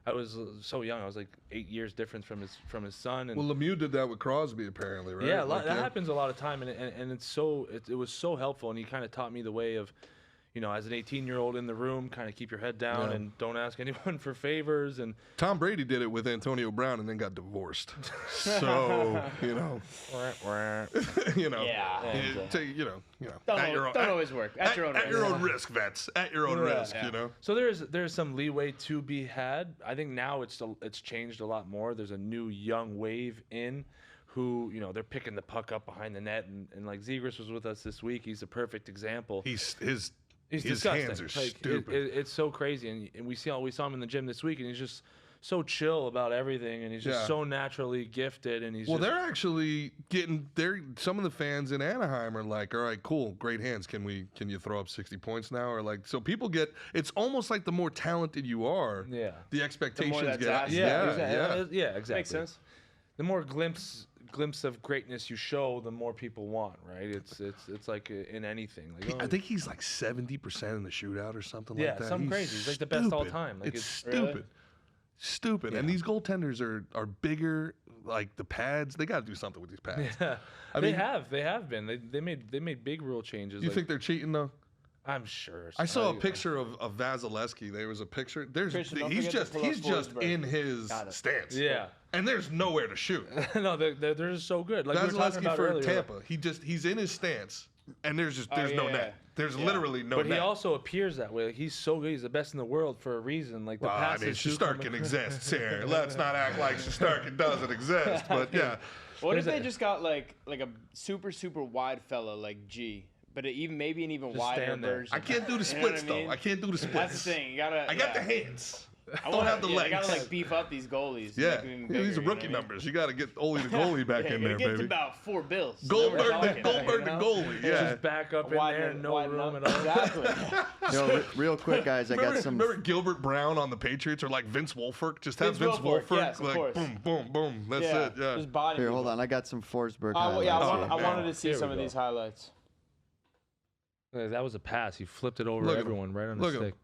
I was so young. I was like 8 years difference from his son. And
Well, Lemieux did that with Crosby, apparently, right?
yeah, that happens a lot of time, and it was so helpful, and he kind of taught me the way of, as an 18-year-old in the room, kind of keep your head down and don't ask anyone for favors. And
Tom Brady did it with Antonio Brown and then got divorced. So
Yeah.
Don't
Don't always work. At your own risk.
At your own risk, vets. At your own risk,
Yeah.
So there's some leeway to be had. I think now it's changed a lot more. There's a new young wave in who, they're picking the puck up behind the net, and like Zegras was with us this week. He's a perfect example.
His
He's disgusting.
hands are
Like,
stupid.
It's so crazy, and we saw him in the gym this week, and he's just so chill about everything, and he's just
Yeah.
so naturally gifted, and he's
Well,
just,
they're actually getting. Some of the fans in Anaheim are like, "All right, cool, great hands. Can you throw up 60 points now?" Or like, so people get. It's almost like the more talented you are,
yeah.
the expectations
that's
get.
asked.
Yeah, exactly.
Makes sense.
The more glimpse of greatness you show, the more people want, right? It's like in anything. Like,
I think he's like 70% in the shootout or something
Yeah,
like that.
something
He's
crazy. He's like the best all
stupid.
time. Like,
it's
it's-
stupid.
Really?
Stupid. And
Yeah.
these goaltenders are bigger. Like the pads, they got to do something with these pads.
yeah,
I
they
mean-
have been. They made big rule changes.
You
like,
think they're cheating though?
I'm sure.
I saw a picture of Vasilevsky. There was a picture.
Christian, don't
He's
forget to pull up
he's just
Forsberg.
in his
Got it.
stance.
Yeah.
And there's nowhere to shoot.
No, they're just so good. Like we were talking
Vasilevsky
about
for
earlier.
Tampa. He's in his stance, and there's no
yeah.
net. There's
Yeah.
literally no
But
net.
he also appears that way. Like, he's so good. He's the best in the world for a reason. Like the
Well, I
passes.
mean,
do come
Shesterkin
across-
exists here. Let's not act like Shesterkin doesn't exist. But yeah,
What if
There's
they
a-
just got like a super wide fella like G, but maybe an even wider
stand there.
version?
I can't do the
You know what
splits
I mean?
though. I can't do the splits.
That's the thing. You gotta.
I got
yeah.
the hands. I
I
don't
wanna-
have the
yeah,
legs.
You gotta like beef up these goalies. to
Yeah,
make them even
these
bigger,
are
you know
rookie
what I mean?
numbers. You got to get Ole the goalie back
Yeah,
in
you
there,
get to
baby.
about 4 bills.
Goldberg,
Then we're talking,
Goldberg
you
the
know?
goalie. Yeah.
Just back up in there, no room at all.
Exactly.
Real quick, guys, I got some.
Remember Gilbert Brown on the Patriots, or like Vince Wilfork? Just have
Vince
Vince
Wilfork,
Wilfork,
yes, of
like
course.
boom, boom, boom. That's
yeah.
it. Yeah.
Just body.
Here, hold on. I got some Forsberg.
I
highlights here.
wanted to see
Here we
some of
go.
these highlights.
That was a pass. He flipped it over
Look at him.
everyone right on
Look
the
at him.
stick.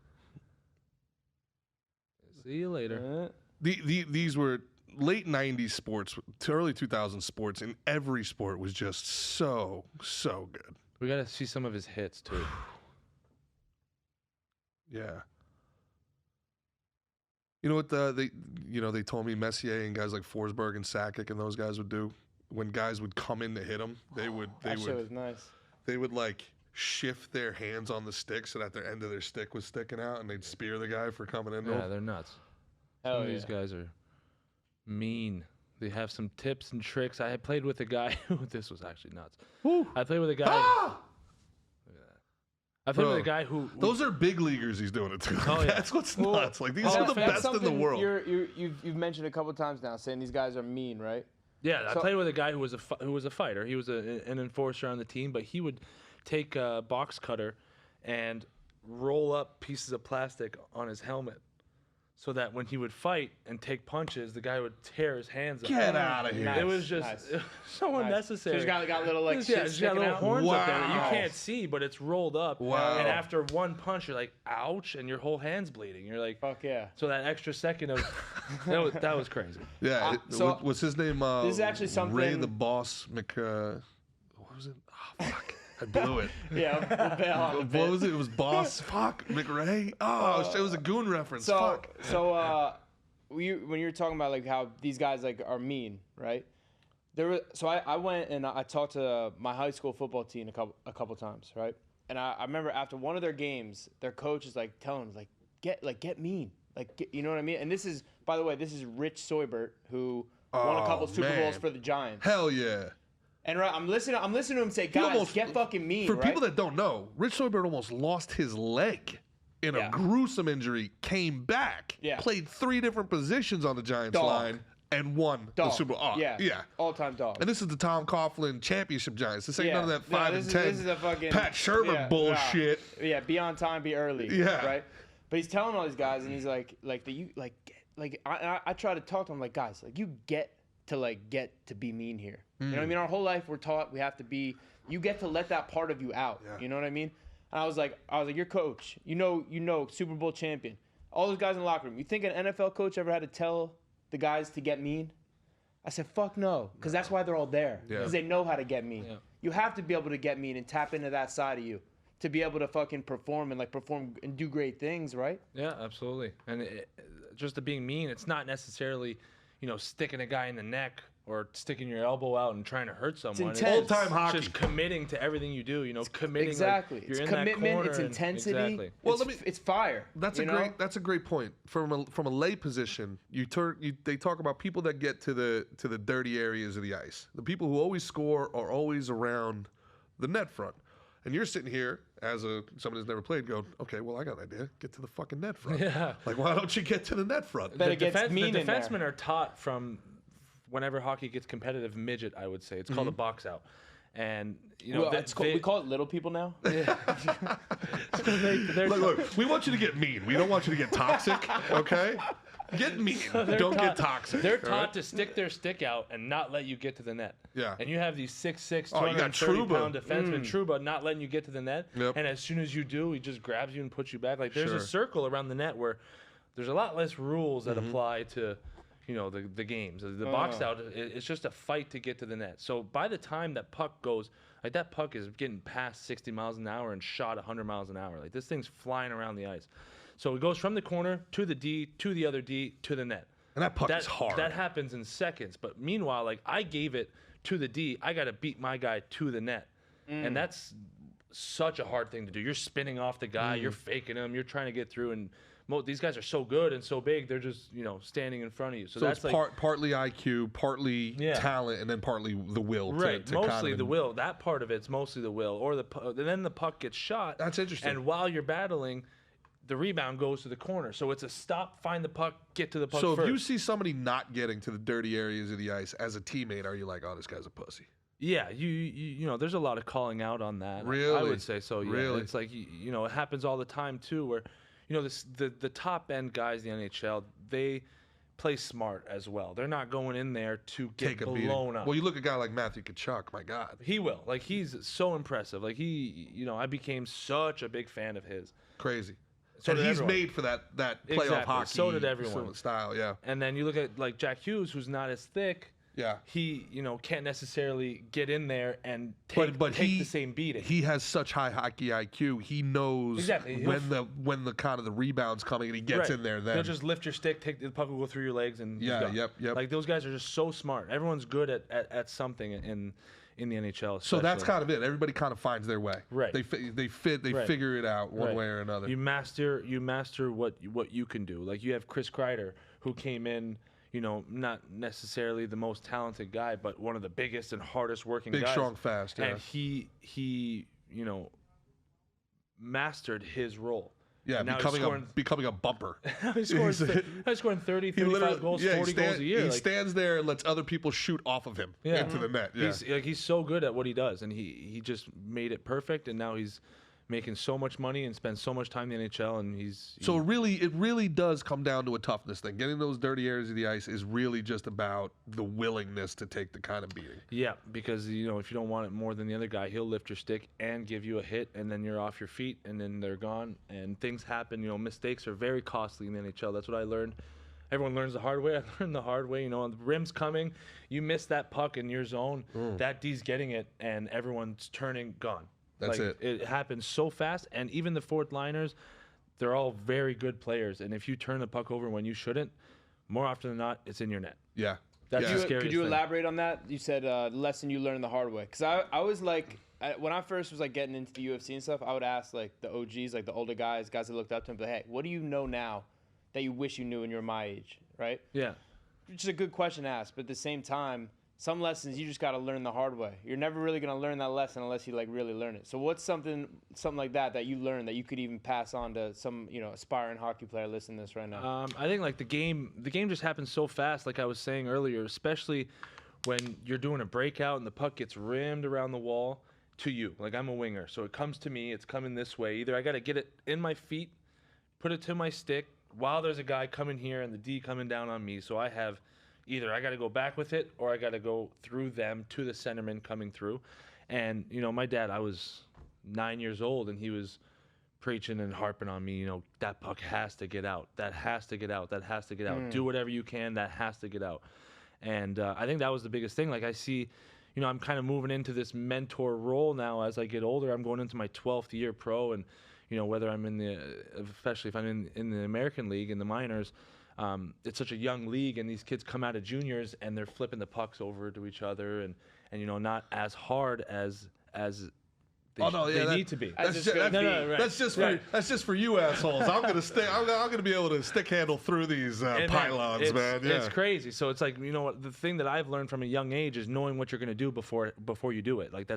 See you later.
These were late 90s sports to early 2000s sports, and every sport was just so good.
We got to see some of his hits too.
Yeah. You know what they told me Messier and guys like Forsberg and Sakic and those guys would do when guys would come in to hit them. They would
nice.
they would like shift their hands on the stick so that their end of their stick was sticking out, and they'd spear the guy for coming into
Yeah,
him.
they're nuts.
Hell
Some of
yeah.
these guys are mean. They have some tips and tricks. I had played with a guy who this was actually nuts. I played with a guy.
Ah!
I played with
Bro,
a guy who
Those are big leaguers he's doing it to.
Oh, yeah.
That's what's nuts. Like these
Well,
are the
that's
best in the
something
world.
You've mentioned a couple times now, saying these guys are mean, right?
Yeah, I
So-
played with a guy who was a fighter. He was an enforcer on the team, but he would take a box cutter and roll up pieces of plastic on his helmet, so that when he would fight and take punches, the guy would tear his hands up.
Get out of here.
Nice.
It was just
Nice.
it was so
Nice.
unnecessary.
So he's got little like
Yeah,
shit
it's got
sticking
little
out.
horns up there that
Wow.
you can't see, but it's rolled up.
Wow.
And after one punch, you're like, ouch, and your whole hand's bleeding. You're like,
Fuck yeah.
so that extra second of that was crazy.
Yeah,
so-
what's his name?
This is actually
Ray
something-
the Boss Mc. What was it? Oh fuck, I blew it.
Yeah, we'll bail on the
What
bit.
was it? It was Boss Fuck McRae. Oh, it was a goon reference.
So
Fuck.
when you were talking about like how these guys like are mean, right? I went and I talked to my high school football team a couple times, right? And I remember after one of their games, their coach is like telling them get mean, you know what I mean? And this is, by the way, this is Rich Soibert, who won a couple
Oh,
Super Bowls
man.
for the Giants.
Hell yeah.
And right, I'm listening to him say,
He
guys,
almost-
get fucking mean.
For
right?
people that don't know, Rich Soibert almost lost his leg in a
Yeah.
gruesome injury, came back,
Yeah.
played 3 different positions on the Giants
Dog.
line, and won the
Dog.
Super Bowl.
yeah, all-time dog.
And this is the Tom Coughlin championship Giants. This ain't
Yeah.
none of that
No,
5
this
and
is-
10
this is a fucking-
Pat Shermer
yeah,
bullshit.
Yeah, be on time, be early.
Yeah.
Right. But he's telling all these guys, and he's I try to talk to him like, guys, like you get to be mean here. You know what I mean? Our whole life we're taught we have to be. You get to let that part of you out.
Yeah.
You know what I mean? And I was like, your coach. You know, Super Bowl champion. All those guys in the locker room. You think an NFL coach ever had to tell the guys to get mean? I said, fuck no, because that's why they're all there.
Yeah.
Because they know how to get mean.
Yeah.
You have to be able to get mean and tap into that side of you to be able to fucking perform and do great things, right?
Yeah, absolutely. And just the being mean, it's not necessarily, sticking a guy in the neck or sticking your elbow out and trying to hurt someone.
intense.
Old-time hockey.
Just committing to everything you do. Committing.
Exactly.
Like, you're
It's
in
commitment.
That corner
It's
and-
intensity.
Exactly.
Well,
it's fire.
That's
you know?
That's a great point. From a lay position, they talk about people that get to the dirty areas of the ice. The people who always score are always around the net front. And you're sitting here as somebody who's never played, go, okay, well, I got an idea. Get to the fucking net front.
Yeah.
Like, why don't you get to the net front?
But it gets mean
the
in there.
defensemen are taught from whenever hockey gets competitive, midget, I would say. It's called a box out. And, you know,
Well, we call it little people now.
Look, we want you to get mean. We don't want you to get toxic, okay? Get mean. Don't get toxic.
They're
all
taught
right?
to stick their stick out and not let you get to the net.
Yeah.
And you have these 6'6",
Oh, you got
230-pound
Trouba.
defenseman, Trouba, not letting you get to the net.
Yep.
And as soon as you do, he just grabs you and puts you back. Like, there's
Sure.
a circle around the net where there's a lot less rules that apply to, you know, the games. The box out, it's just a fight to get to the net. So by the time that puck goes, like, that puck is getting past 60 miles an hour and shot 100 miles an hour. Like, this thing's flying around the ice. So it goes from the corner to the D, to the other D, to the net.
And that puck is hard.
That happens in seconds. But meanwhile, like, I gave it to the D. I got to beat my guy to the net. And that's such a hard thing to do. You're spinning off the guy. You're faking him. You're trying to get through. And these guys are so good and so big. They're just, you know, standing in front of you. So
So
that's
it's
like,
partly IQ, partly
Yeah.
talent, and then partly the will.
right,
To
mostly
kind of,
the will. That part of it's mostly the will. Or then the puck gets shot.
That's interesting.
And while you're battling, the rebound goes to the corner. So it's a stop, find the puck, get to the puck
So
first.
if you see somebody not getting to the dirty areas of the ice as a teammate, are you like, oh, this guy's a pussy?
Yeah, you know, there's a lot of calling out on that. I
Really?
would say so. Yeah,
Really?
it's like you know, it happens all the time too. Where, you know, the top end guys in the NHL, they play smart as well. They're not going in there to get
Take a beating.
blown up.
Well, you look at a guy like Matthew Tkachuk, my God.
He will. Like, he's so impressive. Like, you know, I became such a big fan of his.
Crazy.
So
and
did
he's
everyone.
made for that playoff
Exactly.
hockey
So did everyone.
sort of style, yeah.
And then you look at like Jack Hughes, who's not as thick.
Yeah.
He, you know, can't necessarily get in there and take
But
the same beating.
He has such high hockey IQ. He knows
Exactly.
when the kind of the rebound's coming and he gets in there. Then
He'll just lift your stick, take the puck will go through your legs, and he's
Yeah,
gone.
yep.
Like, those guys are just so smart. Everyone's good at something in the NHL.
so that's
especially.
kind of it. Everybody kind of finds their way.
Right.
They
Right.
figure it out one
Right.
way or another.
You master what you can do. Like, you have Chris Kreider, who came in, you know, not necessarily the most talented guy, but one of the biggest and hardest working
Big,
guys.
strong, fast. Yeah.
And he you know, mastered his role.
Yeah,
And now
becoming a bumper.
he's scoring 30, 35 goals, 40 goals a year.
He
Like,
stands there and lets other people shoot off of him
Yeah.
into the net. Yeah.
he's so good at what he does, and he just made it perfect, and now he's making so much money and spends so much time in the NHL, and
So it really does come down to a toughness thing. Getting those dirty areas of the ice is really just about the willingness to take the kind of beating.
yeah, because, you know, if you don't want it more than the other guy, he'll lift your stick and give you a hit, and then you're off your feet, and then they're gone, and things happen. You know, mistakes are very costly in the NHL. That's what I learned. Everyone learns the hard way. I learned the hard way. You know, the rim's coming, you miss that puck in your zone, that D's getting it, and everyone's turning, gone.
That's
Like, it happens so fast, and even the fourth liners, they're all very good players. And if you turn the puck over when you shouldn't, more often than not, it's in your net.
Yeah.
That's
yeah.
the scariest
Could you
thing.
elaborate on that? You said lesson you learned the hard way. Because I was like, when I first was like getting into the UFC and stuff, I would ask like the OGs, like the older guys that looked up to him, but hey, what do you know now that you wish you knew when you were my age, right?
Yeah.
Which is a good question to ask, but at the same time, some lessons you just got to learn the hard way. You're never really going to learn that lesson unless you like really learn it. So what's something like that you learned that you could even pass on to some, you know, aspiring hockey player listening to this right now?
I think like the game just happens so fast, like I was saying earlier, especially when you're doing a breakout and the puck gets rimmed around the wall to you. Like, I'm a winger, so it comes to me, it's coming this way. Either I got to get it in my feet, put it to my stick, while there's a guy coming here and the D coming down on me. So I have either I got to go back with it or I got to go through them to the centerman coming through. And, you know, my dad, I was 9 years old, and he was preaching and harping on me, you know, that puck has to get out. That has to get out. That has to get out. Do whatever you can. That has to get out. And I think that was the biggest thing. Like, I see, you know, I'm kind of moving into this mentor role now as I get older. I'm going into my 12th year pro, and, you know, whether I'm especially if I'm in the American League, in the minors, it's such a young league, and these kids come out of juniors and they're flipping the pucks over to each other, and you know, not as hard as
Oh no, yeah,
they need to be.
That's
it's
just,
gonna
that's,
be.
Right.
that's just for you assholes. I'm gonna stay. I'm gonna be able to stick handle through these
And
pylons,
it's,
man. Yeah.
It's crazy. So it's like, you know what, the thing that I've learned from a young age is knowing what you're going to do before you do it. Like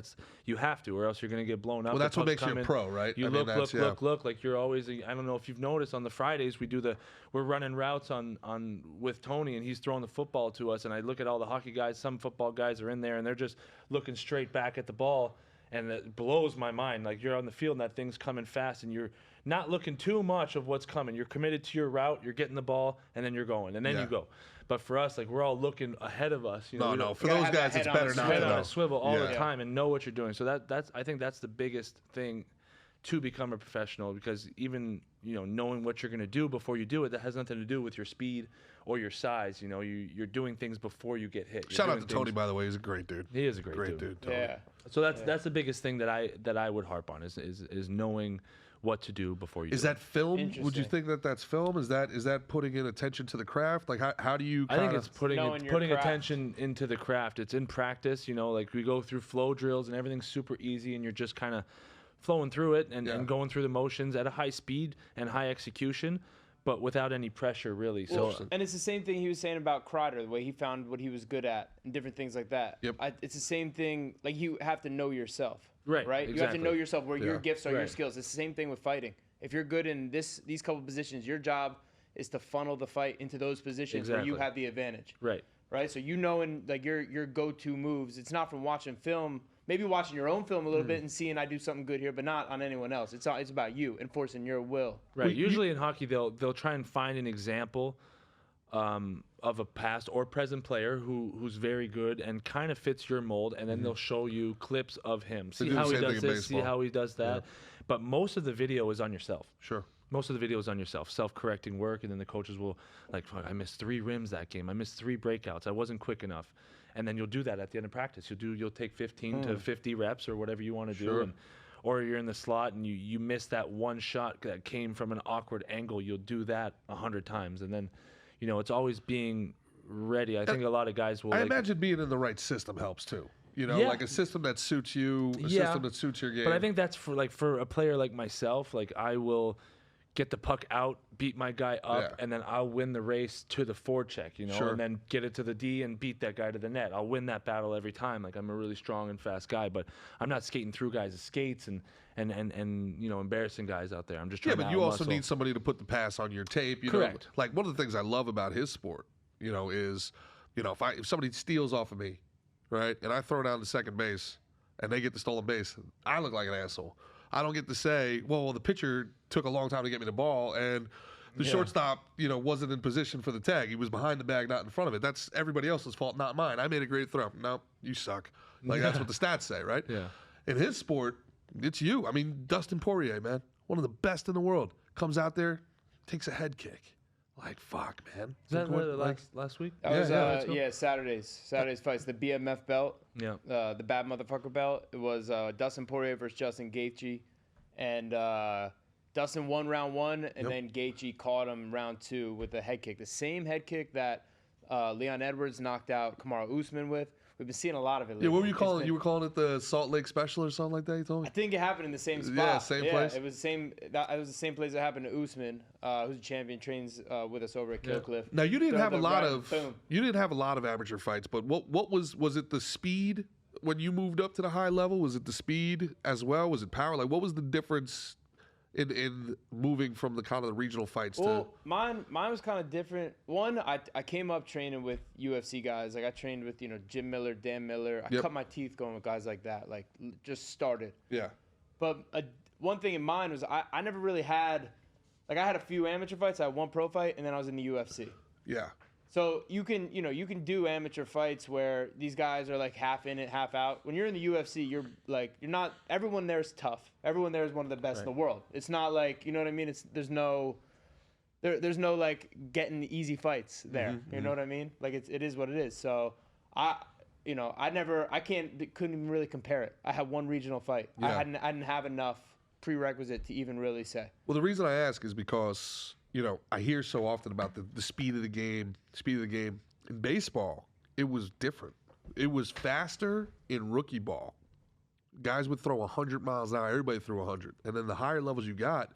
you have to, or else you're going to get blown up.
Well,
The
that's what
puck's
makes you a
coming.
pro, right?
You
I mean,
look. Like you're always. I don't know if you've noticed on the Fridays we're running routes on with Tony, and he's throwing the football to us, and I look at all the hockey guys. Some football guys are in there, and they're just looking straight back at the ball. And it blows my mind. Like you're on the field and that thing's coming fast, and you're not looking too much of what's coming. You're committed to your route. You're getting the ball, and then you're going, and then
Yeah.
you go. But for us, like we're all looking ahead of us. You know,
No,
we
for
gotta
those
have that
guys, it's
head on
better
a
not
head
to
on
know.
a swivel all the
Yeah.
time and know what you're doing. So I think that's the biggest thing to become a professional, because even knowing what you're going to do before you do it, that has nothing to do with your speed or your size. You're doing things before you get hit. You're
Shout out
doing
to Tony,
things-
by the way. He's a great dude.
He is a great
dude. Tony.
Yeah.
So that's the biggest thing that I would harp on is knowing what to do before you.
Is
do
that
it.
film? Would you
Interesting.
think that that's film? Is that putting in attention to the craft? Like how do you?
I think
kinda-
it's putting
knowing your
putting
craft.
attention into the craft. It's in practice, like we go through flow drills and everything's super easy, and you're just kind of flowing through it and going through the motions at a high speed and high execution, but without any pressure really. So
And it's the same thing he was saying about Kreider, the way he found what he was good at and different things like that.
Yep.
It's the same thing. Like you have to know yourself.
Right,
You have to
exactly.
know yourself where your
Yeah.
gifts are, your
Right.
skills. It's the same thing with fighting. If you're good in these couple positions, your job is to funnel the fight into those positions where you
Exactly.
have the advantage.
right.
Right? So knowing like your go-to moves, it's not from watching film, maybe watching your own film a little bit and seeing I do something good here, but not on anyone else. It's about you enforcing your will.
Right. Usually in hockey, they'll try and find an example of a past or present player who's very good and kind of fits your mold, and then they'll show you clips of him. See
do the
how he
same thing
does
in
this. See
baseball.
how he does that. But most of the video is on yourself.
Sure.
Most of the video is on yourself, self-correcting work, and then the coaches will like, "Fuck, I missed 3 rims that game. I missed 3 breakouts. I wasn't quick enough." And then you'll do that at the end of practice. You'll take 15 to 50 reps or whatever you want to
Sure.
do, or you're in the slot and you miss that one shot that came from an awkward angle. You'll do that 100 times, and then it's always being ready. I think a lot of guys will.
I
like,
imagine being in the right system helps too.
Yeah.
Like a system that suits you, a
Yeah.
system that suits your game.
But I think that's for a player like myself. Like I will get the puck out, beat my guy up,
Yeah.
and then I'll win the race to the forecheck,
Sure.
and then get it to the D and beat that guy to the net. I'll win that battle every time. Like I'm a really strong and fast guy, but I'm not skating through guys' skates and embarrassing guys out there. I'm just
Yeah,
trying
but
to
you also
outmuscle.
need somebody to put the pass on your tape.
Correct.
Like one of the things I love about his sport, is, if somebody steals off of me, right, and I throw down to second base, and they get the stolen base, I look like an asshole. I don't get to say, well, the pitcher took a long time to get me the ball, and the shortstop, wasn't in position for the tag. He was behind the bag, not in front of it. That's everybody else's fault, not mine. I made a great throw. No, you suck. Like that's what the stats say, right?
Yeah.
In his sport, it's you. I mean, Dustin Poirier, man, one of the best in the world, comes out there, takes a head kick. Like, fuck, man.
Is that
Like,
last week?
That was
yeah,
let's go.
Saturday's fights. The BMF belt,
Yeah.
the bad motherfucker belt. It was Dustin Poirier versus Justin Gaethje, and Dustin won round 1, and then Gaethje caught him round 2 with a head kick, the same head kick that Leon Edwards knocked out Kamaru Usman with. We've been seeing a lot of it lately.
Yeah, what were you
It's
calling it?
been-
You were calling it the Salt Lake Special or something like that, you told me?
I think it happened in the same spot.
Yeah, same place?
It was the same. It was the same place that happened to Usman, who's a champion, trains with us over at Killcliff.
Now you didn't have a lot of
boom.
amateur fights, but what was it the speed when you moved up to the high level? Was it the speed as well? Was it power? Like what was the difference in moving from the kind of the regional fights
Well, mine was kind of different. One, I came up training with UFC guys. Like I trained with Jim Miller, Dan Miller. I
Yep.
cut my teeth going with guys like that. Like just started.
to yeah.
But one thing in mind was I never really had, like I had a few amateur fights. I had one pro fight, and then I was in the UFC.
Yeah.
So you can do amateur fights where these guys are like half in it, half out. When you're in the UFC, you're not. Everyone there is tough. Everyone there is one of the best in the world. It's not like you know what I mean. There's no like getting easy fights there. You know what I mean? Like it is what it is. So couldn't even really compare it. I had one regional fight.
Yeah.
I didn't have enough prerequisite to even really say.
Well, the reason I ask is because, I hear so often about the speed of the game. In baseball, it was different. It was faster in rookie ball. guys would throw 100 miles an hour. Everybody threw 100. And then the higher levels you got,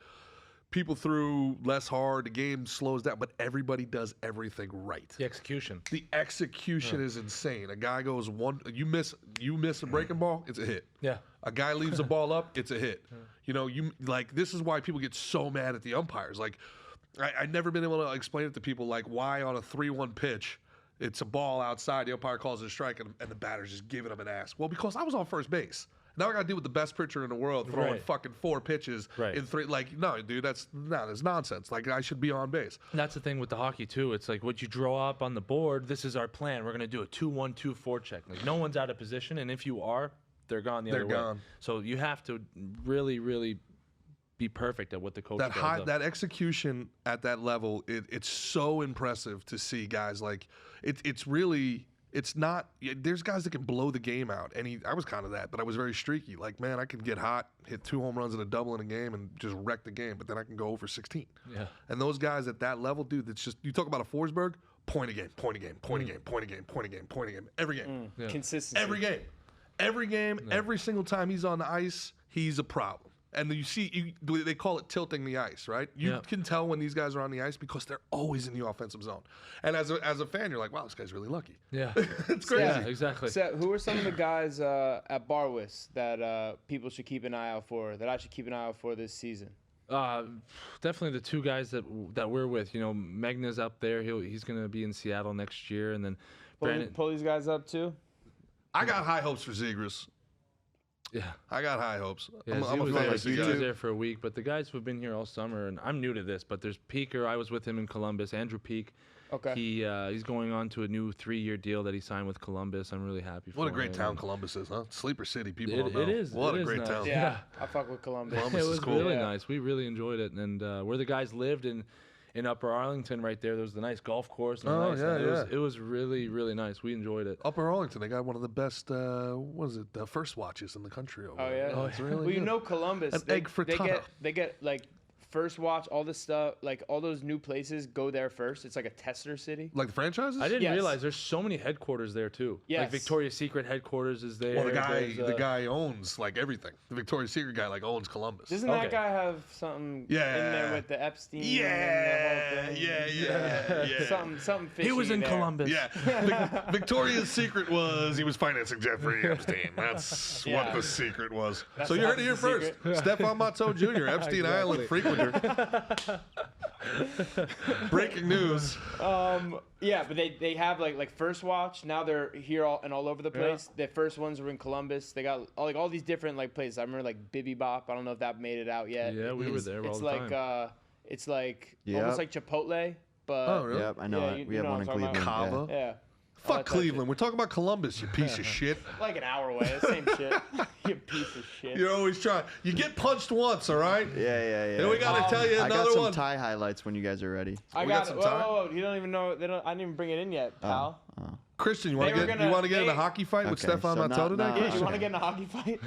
people threw less hard. The game slows down, but everybody does everything right.
The execution.
The execution is insane. A guy goes you miss a breaking ball, it's a hit.
Yeah.
A guy leaves the ball up, it's a hit. You know, this is why people get so mad at the umpires. Like, I've never been able to explain it to people, like why on a 3-1 pitch, it's a ball outside, the umpire calls it a strike, and the batter's just giving him an ass. Well, because I was on first base. Now I got to deal with the best pitcher in the world throwing
Right.
fucking 4 pitches
Right.
in 3. Like, no, dude, that's nonsense. Like, I should be on base.
And that's the thing with the hockey too. It's like what you draw up on the board. This is our plan. We're gonna do a 2-1, 2-4 check. Like no one's out of position, and if you are, they're gone the
They're
other way.
gone.
So you have to really, really be perfect at what the coach does.
That execution at that level, it's so impressive to see guys like it's really. It's not. There's guys that can blow the game out, and I was kind of that, but I was very streaky. Like, man, I can get hot, hit 2 home runs and a double in a game, and just wreck the game. But then I can go over 16.
Yeah.
And those guys at that level, dude, it's just you talk about a Forsberg, point a game, point a game, point a game, point a game, point a game, point a game, every game,
Consistency.
every game, every single time he's on the ice, he's a problem. And you see, they call it tilting the ice, right? You can tell when these guys are on the ice because they're always in the offensive zone. And as a fan, you're like, wow, this guy's really lucky.
Yeah.
It's crazy.
Yeah, exactly.
So, who are some of the guys at Barwis that people should keep an eye out for? That I should keep an eye out for this season?
Definitely the 2 guys that we're with. You know, Megna's up there. He's gonna be in Seattle next year, and then Brandon.
Pull these guys up too.
I got high hopes for Zegras.
Yeah.
I got high hopes.
Yeah,
I'm a
was
fantasy
there,
guy.
was there for a week, but the guys who have been here all summer, and I'm new to this, but there's Peaker. I was with him in Columbus. Andrew Peak.
Okay.
He's going on to a new 3-year deal that he signed with Columbus. I'm really happy for him.
What a great town Columbus is, huh? Sleeper city. People don't know.
It is.
What
it
a
is
great
nice.
town.
Yeah, I fuck with Columbus.
Columbus
It was
is cool.
really
Yeah.
nice. We really enjoyed it, and where the guys lived in Upper Arlington, right there, there was the nice golf course. And it was really, really nice. We enjoyed it.
Upper Arlington, they got one of the best, first watches in the country over
Oh
there.
yeah.
It's really
Well, you
good.
know Columbus.
An
they,
egg frittata.
They get like first watch, all this stuff, like all those new places go there first. It's like a tester city.
Like the franchises?
I didn't
Yes.
realize there's so many headquarters there too.
Yes.
Like Victoria's Secret headquarters is there.
Well, the
There's,
guy owns like everything. The Victoria's Secret guy like owns Columbus.
Doesn't
Okay.
that guy have something
Yeah.
in there with the Epstein?
Yeah,
and the whole thing?
yeah.
Something fishy.
He was in
there.
Columbus.
Yeah, Victoria's secret was he was financing Jeffrey Epstein. That's
Yeah.
what the secret was.
That's
So you heard it here
the
first. Stefan Matteau Jr., Epstein Island frequenter. Breaking news.
Yeah, but they have like First Watch. Now they're here all over the place. Their first ones were in Columbus. They got all these different like places. I remember like Bibby Bop. I don't know if that made it out yet.
Yeah, we were there all
It's
the
like
time.
it's like
Yep.
almost like Chipotle, but
Oh, really?
Yep, I know
Yeah,
it.
you
We have
know
one in
what I'm talking
Cleveland.
about. Cava?
yeah.
Fuck
that type of
Cleveland. We're talking about Columbus, you piece of shit.
like an hour away. The same shit. You piece of shit.
You're always trying. You get punched once, all right?
Yeah.
Then we got to tell you
I got
another
some
one.
tie highlights when you guys are ready.
I
We
got
got some
whoa,
time?
whoa, whoa. You don't even know. I didn't even bring it in yet, pal.
Christian, you want
They
to
were
get
gonna-
in a
they-
hockey fight with
Okay,
Stefan
so
Matteau
not-
today?
not-
Yeah,
Christian?
you want to get in a hockey fight?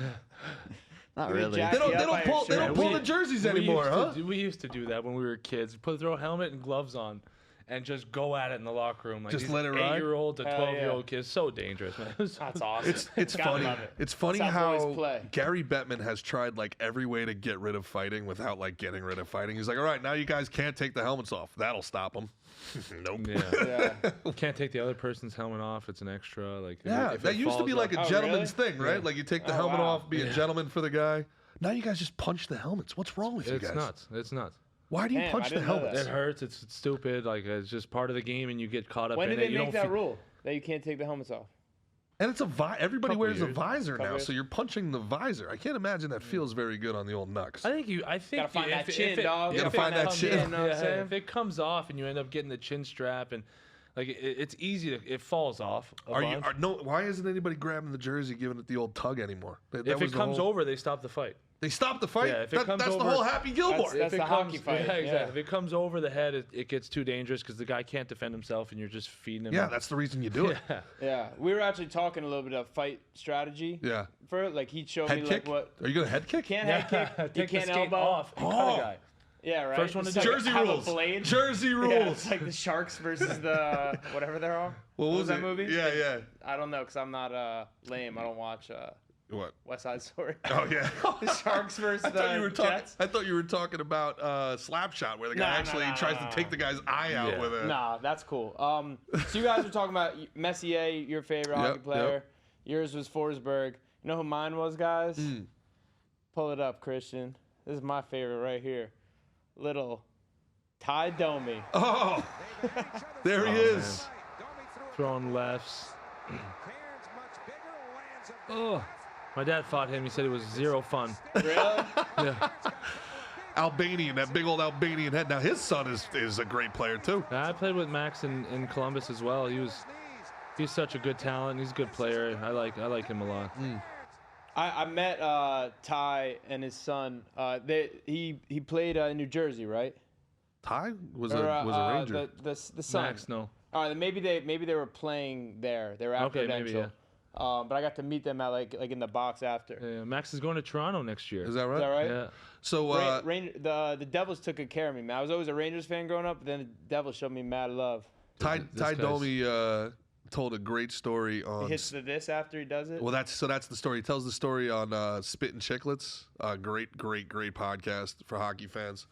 Not
Really
really.
jack-
They don't
Yeah, by your shirt.
pull the jerseys anymore, huh?
We used to do that when we were kids. Throw a helmet and gloves on, and just go at it in the locker room. Like
Just
these
let it ride?
8-year-old to
Hell
12-year-old kids. So dangerous, man.
That's awesome.
It's
Gotta
funny.
love it.
It's funny
That's how boys
how
play.
Gary Bettman has tried like every way to get rid of fighting without like getting rid of fighting. He's like, all right, now you guys can't take the helmets off. That'll stop them. Nope.
Yeah.
Yeah.
Can't take the other person's helmet off. It's an extra. Like
Yeah,
if
that
it
used to be
falls
like a
off-
Oh,
gentleman's
really?
thing, right? Like you take the
Oh,
helmet
wow.
off, be a gentleman for the guy. Now you guys just punch the helmets. What's wrong with you
It's
guys?
nuts. It's nuts.
Why do you
Damn,
punch
I
the
didn't know
helmets?
It hurts. It's stupid. Like it's just part of the game, and you get caught up
When
in
did
it.
they
You
make
don't
that
feel-
rule that you can't take the helmets off?
And it's everybody
Couple
wears a
years.
visor
Couple
now,
years.
so you're punching the visor. I can't imagine that feels very good on the old knucks.
I think
Gotta find
if
that
it-
chin,
if it-
dog.
if
Gotta
it
find that
comes
chin.
in,
You know what I'm saying?
If it comes off and you end up getting the chin strap and like it's easy to it falls off.
Why isn't anybody grabbing the jersey, giving it the old tug anymore? That
if
was
it
the
comes
whole-
over, they stop the fight.
they stopped the fight.
Yeah, if it comes
that's
over,
the whole Happy Gilmore.
That's
If
the
it
hockey
comes,
fight,
Yeah, exactly.
yeah.
If it comes over the head, it gets too dangerous because the guy can't defend himself, and you're just feeding him.
Yeah, that's the reason you do it.
Yeah.
Yeah, we were actually talking a little bit of fight strategy.
Yeah.
For it, like he showed
Head
me
kick?
like what
Are you gonna head kick?
can't head kick, you
Take the
can't
skate
elbow.
off and cut
Oh.
a guy.
Yeah, right.
First one to
It's
do it.
like
Jersey
have a
rules.
blade.
Jersey rules.
Yeah, it's like the Sharks versus the whatever they are.
What was
that
it?
movie?
Yeah, yeah.
I don't know because I'm not lame. I don't watch
What?
West Side Story.
Oh yeah.
The Sharks versus
I thought you were
the
talking.
Jets.
I thought you were talking about Slapshot, where the guy actually tries to take the guy's eye out
Yeah.
with a.
Nah, that's cool. So you guys were talking about Messier, your favorite hockey player.
Yep.
Yours was Forsberg. You know who mine was, guys? Pull it up, Christian. This is my favorite right here. Little Ty Domi.
Oh, there he is.
Throwing lefts. Oh, my dad fought him. He said it was zero fun.
Really?
Yeah.
Albanian, that big old Albanian head. Now his son is a great player too.
I played with Max in Columbus as well. He's such a good talent. He's a good player. I like him a lot.
I met Ty and his son. He played in New Jersey, right?
Ty was
Or,
a Ranger.
The son.
Max, no.
All right, maybe they were playing there. They were at
Okay,
Prudential.
maybe,
But I got to meet them at like in the box after.
Yeah, Max is going to Toronto next year.
Is that right?
Is that right?
Yeah.
So
The Devils took good care of me, man. I was always a Rangers fan growing up, but then the Devils showed me mad love.
Ty
This guy's-
Domi told a great story
He
on.
hits the this after he does it.
Well, that's the story. He tells the story on Spittin' Chicklets, great podcast for hockey fans.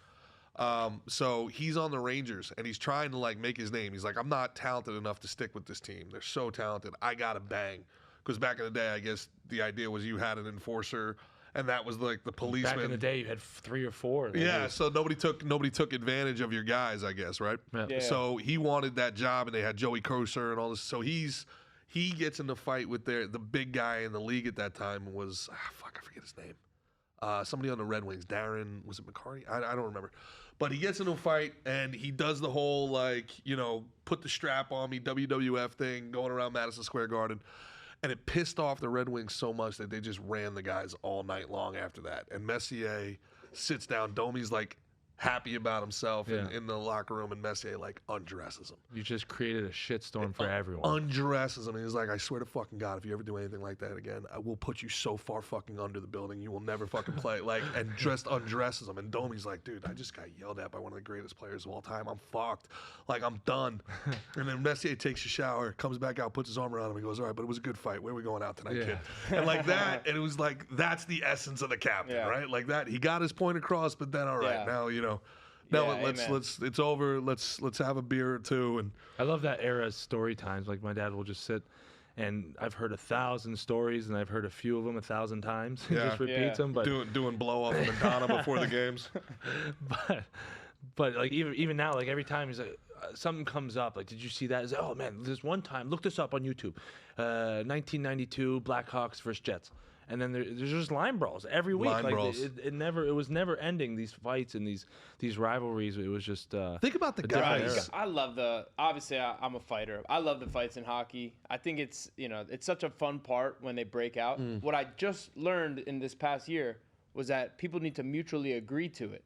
So he's on the Rangers and he's trying to like make his name. He's like, I'm not talented enough to stick with this team. They're so talented. I gotta bang. Because back in the day, I guess the idea was you had an enforcer, and that was like the policeman.
Back in the day, you had 3 or 4.
Yeah, so nobody took advantage of your guys, I guess, right?
Yeah.
So he wanted that job, and they had Joey Kosar and all this. So he gets in the fight with the big guy in the league at that time was I forget his name. Somebody on the Red Wings, Darren, was it McCarty? I don't remember. But he gets into a fight and he does the whole put the strap on me WWF thing going around Madison Square Garden. And it pissed off the Red Wings so much that they just ran the guys all night long after that. And Messier sits down. Domi's like happy about himself in the locker room, and Messier like undresses him.
You just created a shitstorm for everyone.
Undresses him. And he's like, I swear to fucking God, if you ever do anything like that again, I will put you so far fucking under the building, you will never fucking play. And just undresses him. And Domi's like, dude, I just got yelled at by one of the greatest players of all time. I'm fucked. Like, I'm done. And then Messier takes a shower, comes back out, puts his arm around him, and goes, all right, but it was a good fight. Where are we going out tonight, kid? And like that, and it was like, that's the essence of the captain, right? Like that. He got his point across, but then, all right, now, let's it's over. Let's have a beer or two. And
I love that era's story times. Like my dad will just sit, and I've heard 1,000 stories, and I've heard a few of them 1,000 times. He just repeats them. But
doing blow off of Madonna before the games.
but like even now, like every time he's like something comes up, like did you see that? He's like, oh man, this one time, look this up on YouTube, 1992 Blackhawks versus Jets. And then there's just line brawls every week.
Line brawls.
It was never ending, these fights and these rivalries. It was just
think about the
different
guys.
I love obviously I'm a fighter. I love the fights in hockey. I think it's such a fun part when they break out. What I just learned in this past year was that people need to mutually agree to it.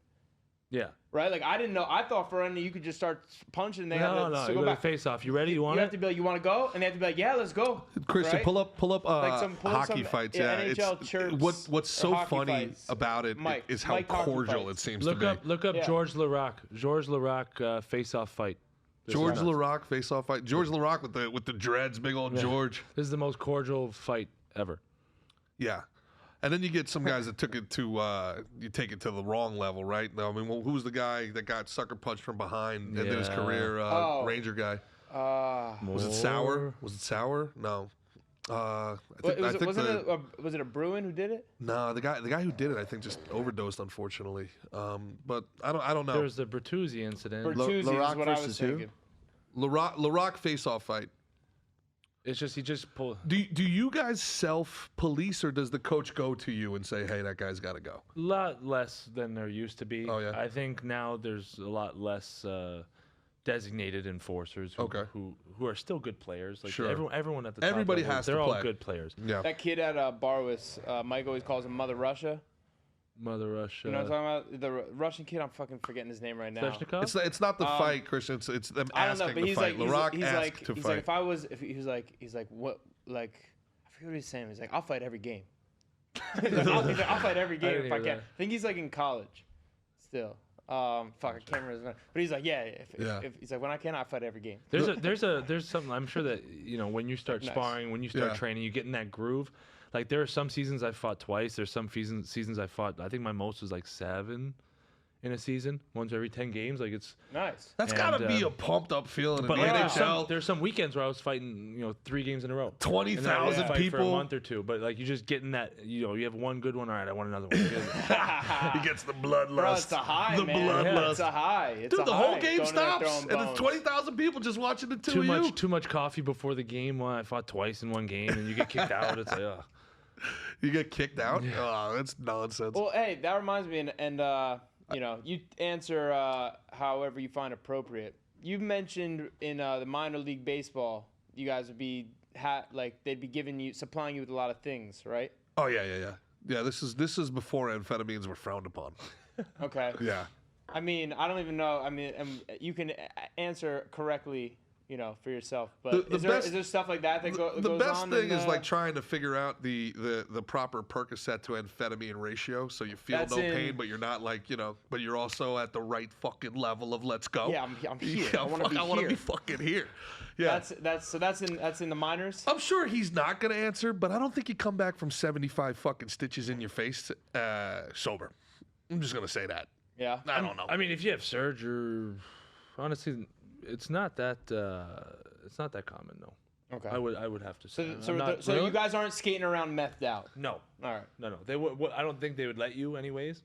yeah.
Right? Like I didn't know. I thought for any you could just start punching and they
No,
have to
you
go
got
back.
to face off. You ready? You want
You
it?
have to be like, you want to go? And they have to be like, yeah, let's go.
Christian,
right?
pull up
Pull
hockey
some,
fights.
NHL
It's
chirps
what's
or
so
hockey
funny
fights.
about it
Mike,
is how
Mike hockey
cordial
fights.
it seems
Look
to
up
be.
look up
Yeah.
George Larac. George Larac face-off fight. This is
George
nuts.
Larac face-off fight. George Larac with the dreads, big old George.
This is the most cordial fight ever.
Yeah. And then you get some guys that took it to you take it to the wrong level, right? I mean, who was the guy that got sucker punched from behind and did his
Yeah.
career? Ranger guy. Was it Sauer? Was it Sauer? No. I think
Was it a Bruin who did it?
no, the guy who did it, I think, just overdosed, unfortunately. But I don't know.
There was the Bertuzzi incident.
Bertuzzi is
Larac
what I was
versus who?
thinking.
Larac face-off fight.
It's just he just pulled.
Do you guys self-police, or does the coach go to you and say, hey, that guy's got to go?
A lot less than there used to be.
Oh, yeah?
I think now there's a lot less designated enforcers who are still good players. Like
Sure.
everyone at the top
Everybody
level,
has to
they're all
play.
good players.
Yeah.
That kid at Barwis, Mike always calls him Mother Russia.
Mother Russia.
You know what I'm talking about? The Russian kid, I'm fucking forgetting his name right now.
Sveshnikov?
It's not the fight, Christian. It's them
I don't know,
asking
but
to
he's
fight.
like,
Larac
he's
asked
like,
to
he's
fight.
like, if I was, if he's like, what, like, I forget what he's saying. He's like, I'll fight every game. He's like, I'll fight every
I
game
didn't
if I
hear
can.
that.
I think he's like in college, still. Fuck, I can't remember his name. But he's like, yeah,
Yeah.
if he's like, when I can, I fight every game.
There's something I'm sure that when you start
Nice.
sparring, when you start
Yeah.
training, you get in that groove. Like there are some seasons I fought twice. There's some seasons I fought. I think my most was like 7 in a season, once every 10 games. Like it's.
Nice.
That's
And,
got to be a pumped up feeling in
But
the
like,
NHL.
there's some weekends where I was fighting 3 games in a row.
20,000
And then I would fight for a
people.
month or two. But like you just get in that. You have one good one. All right, I want another one.
He gets the bloodlust.
Bro, it's a high,
the
man.
bloodlust.
It's a high. It's
Dude,
a
the whole
high.
game
Going in there
stops,
throwing
and there's
bones.
20,000 people just watching the two of you.
Too much coffee before the game. Well, I fought twice in one game, and you get kicked out. It's like, ugh.
You get kicked out? Oh, that's nonsense.
Well, hey, that reminds me, and you answer however you find appropriate. You mentioned in the minor league baseball, you guys would be they'd be supplying you with a lot of things, right?
Oh yeah. Yeah, this is before amphetamines were frowned upon.
Okay.
Yeah.
I mean, I don't even know. I mean, you can answer correctly, for yourself. But is there stuff like that goes on?
The best thing
in,
is like trying to figure out the proper Percocet to amphetamine ratio, so you feel
That's
no
in-
pain, but you're not but you're also at the right fucking level of let's go.
Yeah, I'm here.
Yeah,
I want to be
I want to
here.
be fucking here. Yeah.
That's in the minors.
I'm sure he's not going to answer, but I don't think you come back from 75 fucking stitches in your face sober. I'm just going to say that.
Yeah.
I don't know.
I mean, if you have surgery, honestly, it's not that common, though.
Okay.
I would have to say.
So
I'm not-
so
really?
you guys aren't skating around methed out.
No,
All right.
no. They would. I don't think they would let you, anyways.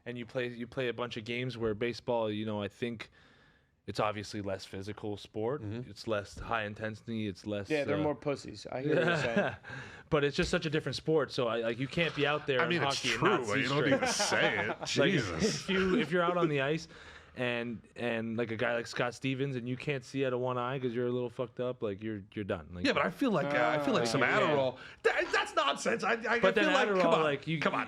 And you play a bunch of games where baseball, I think it's obviously less physical sport. It's less high intensity. It's less.
Yeah, they're more pussies. I hear what you're saying.
But it's just such a different sport. So you can't be out there.
I mean,
in
it's
hockey
true.
And not see
You don't
straight.
even say it.
Like,
Jesus.
if you're out on the ice and like a guy like Scott Stevens and you can't see out of one eye because you're a little fucked up, like you're done. Like,
Yeah, but I feel like some
yeah.
Adderall. That's nonsense. I
but
feel
then
like
Adderall,
come on,
like you
come on.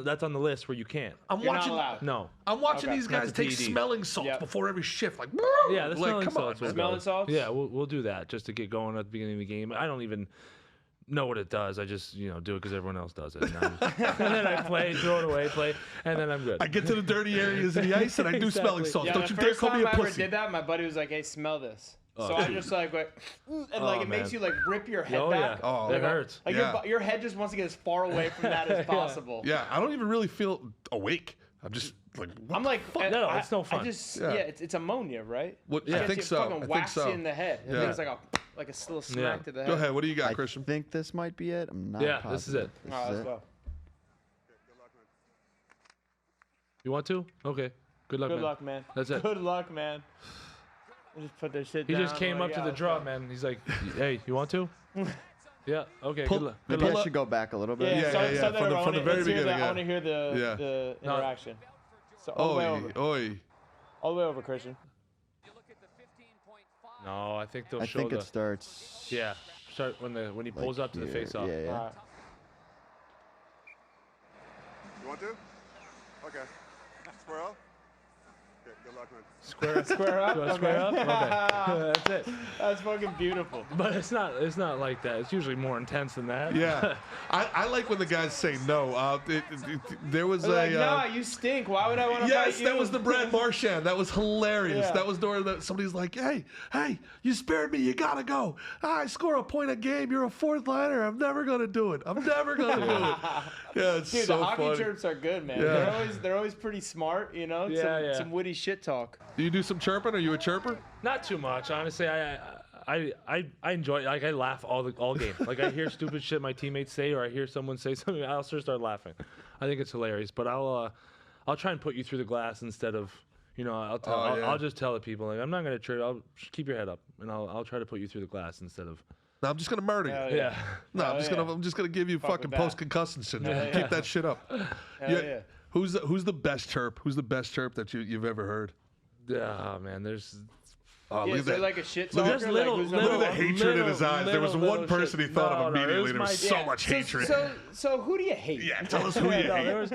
that's on the list where you can't.
I'm
You're
watching.
not allowed.
No.
I'm watching
Okay.
these guys
Not the
take
TED.
smelling salts
Yep.
before every shift. Like,
Yeah, the
like,
smelling
come
salts.
on.
will
Smelling
go.
salts?
Yeah, we'll do that just to get going at the beginning of the game. I don't even know what it does. I just do it because everyone else does it. And then I play, throw it away, and then I'm good.
I get to the dirty areas of the ice and I do
Exactly.
smelling salts.
Yeah,
Don't
the
you dare
first
call me
time
a
I ever
pussy.
did that, my buddy was like, "Hey, smell this."
Oh,
so I
dude.
just and
Oh,
it makes
man.
you like rip your head
Oh,
back.
yeah.
Oh,
That hurts.
Like
Yeah.
your head just wants to get as far away from that as possible.
Yeah, I don't even really feel awake. I'm just like, what
I'm
the
like,
fuck?
No, it's no fun.
I just,
Yeah.
it's ammonia, right?
What-
It
I
gets
think
you
so.
Fucking
I think
whacks
so.
you in the head.
Yeah.
I think it's like a little smack
Yeah.
to the head.
Go ahead. What do you got,
I
Christian?
think this might be it. I'm not
Yeah,
positive.
this is it.
This
All right,
is
let's
it.
go.
You want to? Okay. Good luck,
Good
man.
luck, man.
That's it.
Good luck, man. Just put their shit
He
down.
just came
like,
up to
yeah,
the
let's
draw,
go.
man. He's like, "Hey, you want to?" Yeah. Okay.
Pull-
good luck.
Maybe
Pull
I
up-
should go back a little bit.
Yeah,
Yeah,
start that
from the-
over.
from the very
Let's hear
beginning,
I
yeah.
want to hear
Yeah.
the
No.
interaction. So all the way over.
Oi.
All the way over, Christian.
No, I think they'll
I
show
think
the.
it starts.
Yeah. Start when he pulls up to the
here.
face-off.
Yeah, yeah.
All right.
You want to? Okay. Square up? Okay, good luck, man.
Square up.
You wanna square up? Okay. That's it.
That's fucking beautiful.
But it's not like that. It's usually more intense than that.
Yeah. I like when the guys say no. There was
They're like,
a.
nah, you stink. Why would I want to
Yes,
fight you?
that was the Brad Marchand. That was hilarious.
Yeah.
That was during that somebody's like, hey, you spared me. You gotta go. I score a point a game. You're a fourth liner. I'm never gonna do it. I'm never gonna do it. Yeah, it's
Dude,
so
the hockey
funny.
chirps are good, man.
Yeah.
They're always pretty smart, you know.
Yeah, yeah.
Some witty shit talk.
Do you do some chirping? Are you a chirper?
Not too much, honestly. I enjoy. Like I laugh all game. Like I hear stupid shit my teammates say, or I hear someone say something, I'll just start laughing. I think it's hilarious. But I'll try and put you through the glass instead of, I'll just tell the people like I'm not gonna chirp. I'll just keep your head up, and I'll try to put you through the glass instead of.
No, I'm just gonna murder you.
Hell
Yeah.
No, I'm
Hell
just gonna give you
Fuck
fucking
with that.
post concussive syndrome.
Yeah,
Keep that shit up.
Hell yeah.
Who's the best chirp? Who's the best chirp that you've ever heard?
Oh man, there's.
Oh,
Yeah,
look
is
at
there
that.
like a shit
Look
talker?
at-
Just little,
like, who's
Look
number
at the
one?
hatred in his eyes. There was one
little
person he
shit.
thought
No,
of
no, it
immediately.
was
There was
my-
so
Yeah,
much hatred.
So who do you hate?
Yeah, tell us who you
No,
hate.
there was,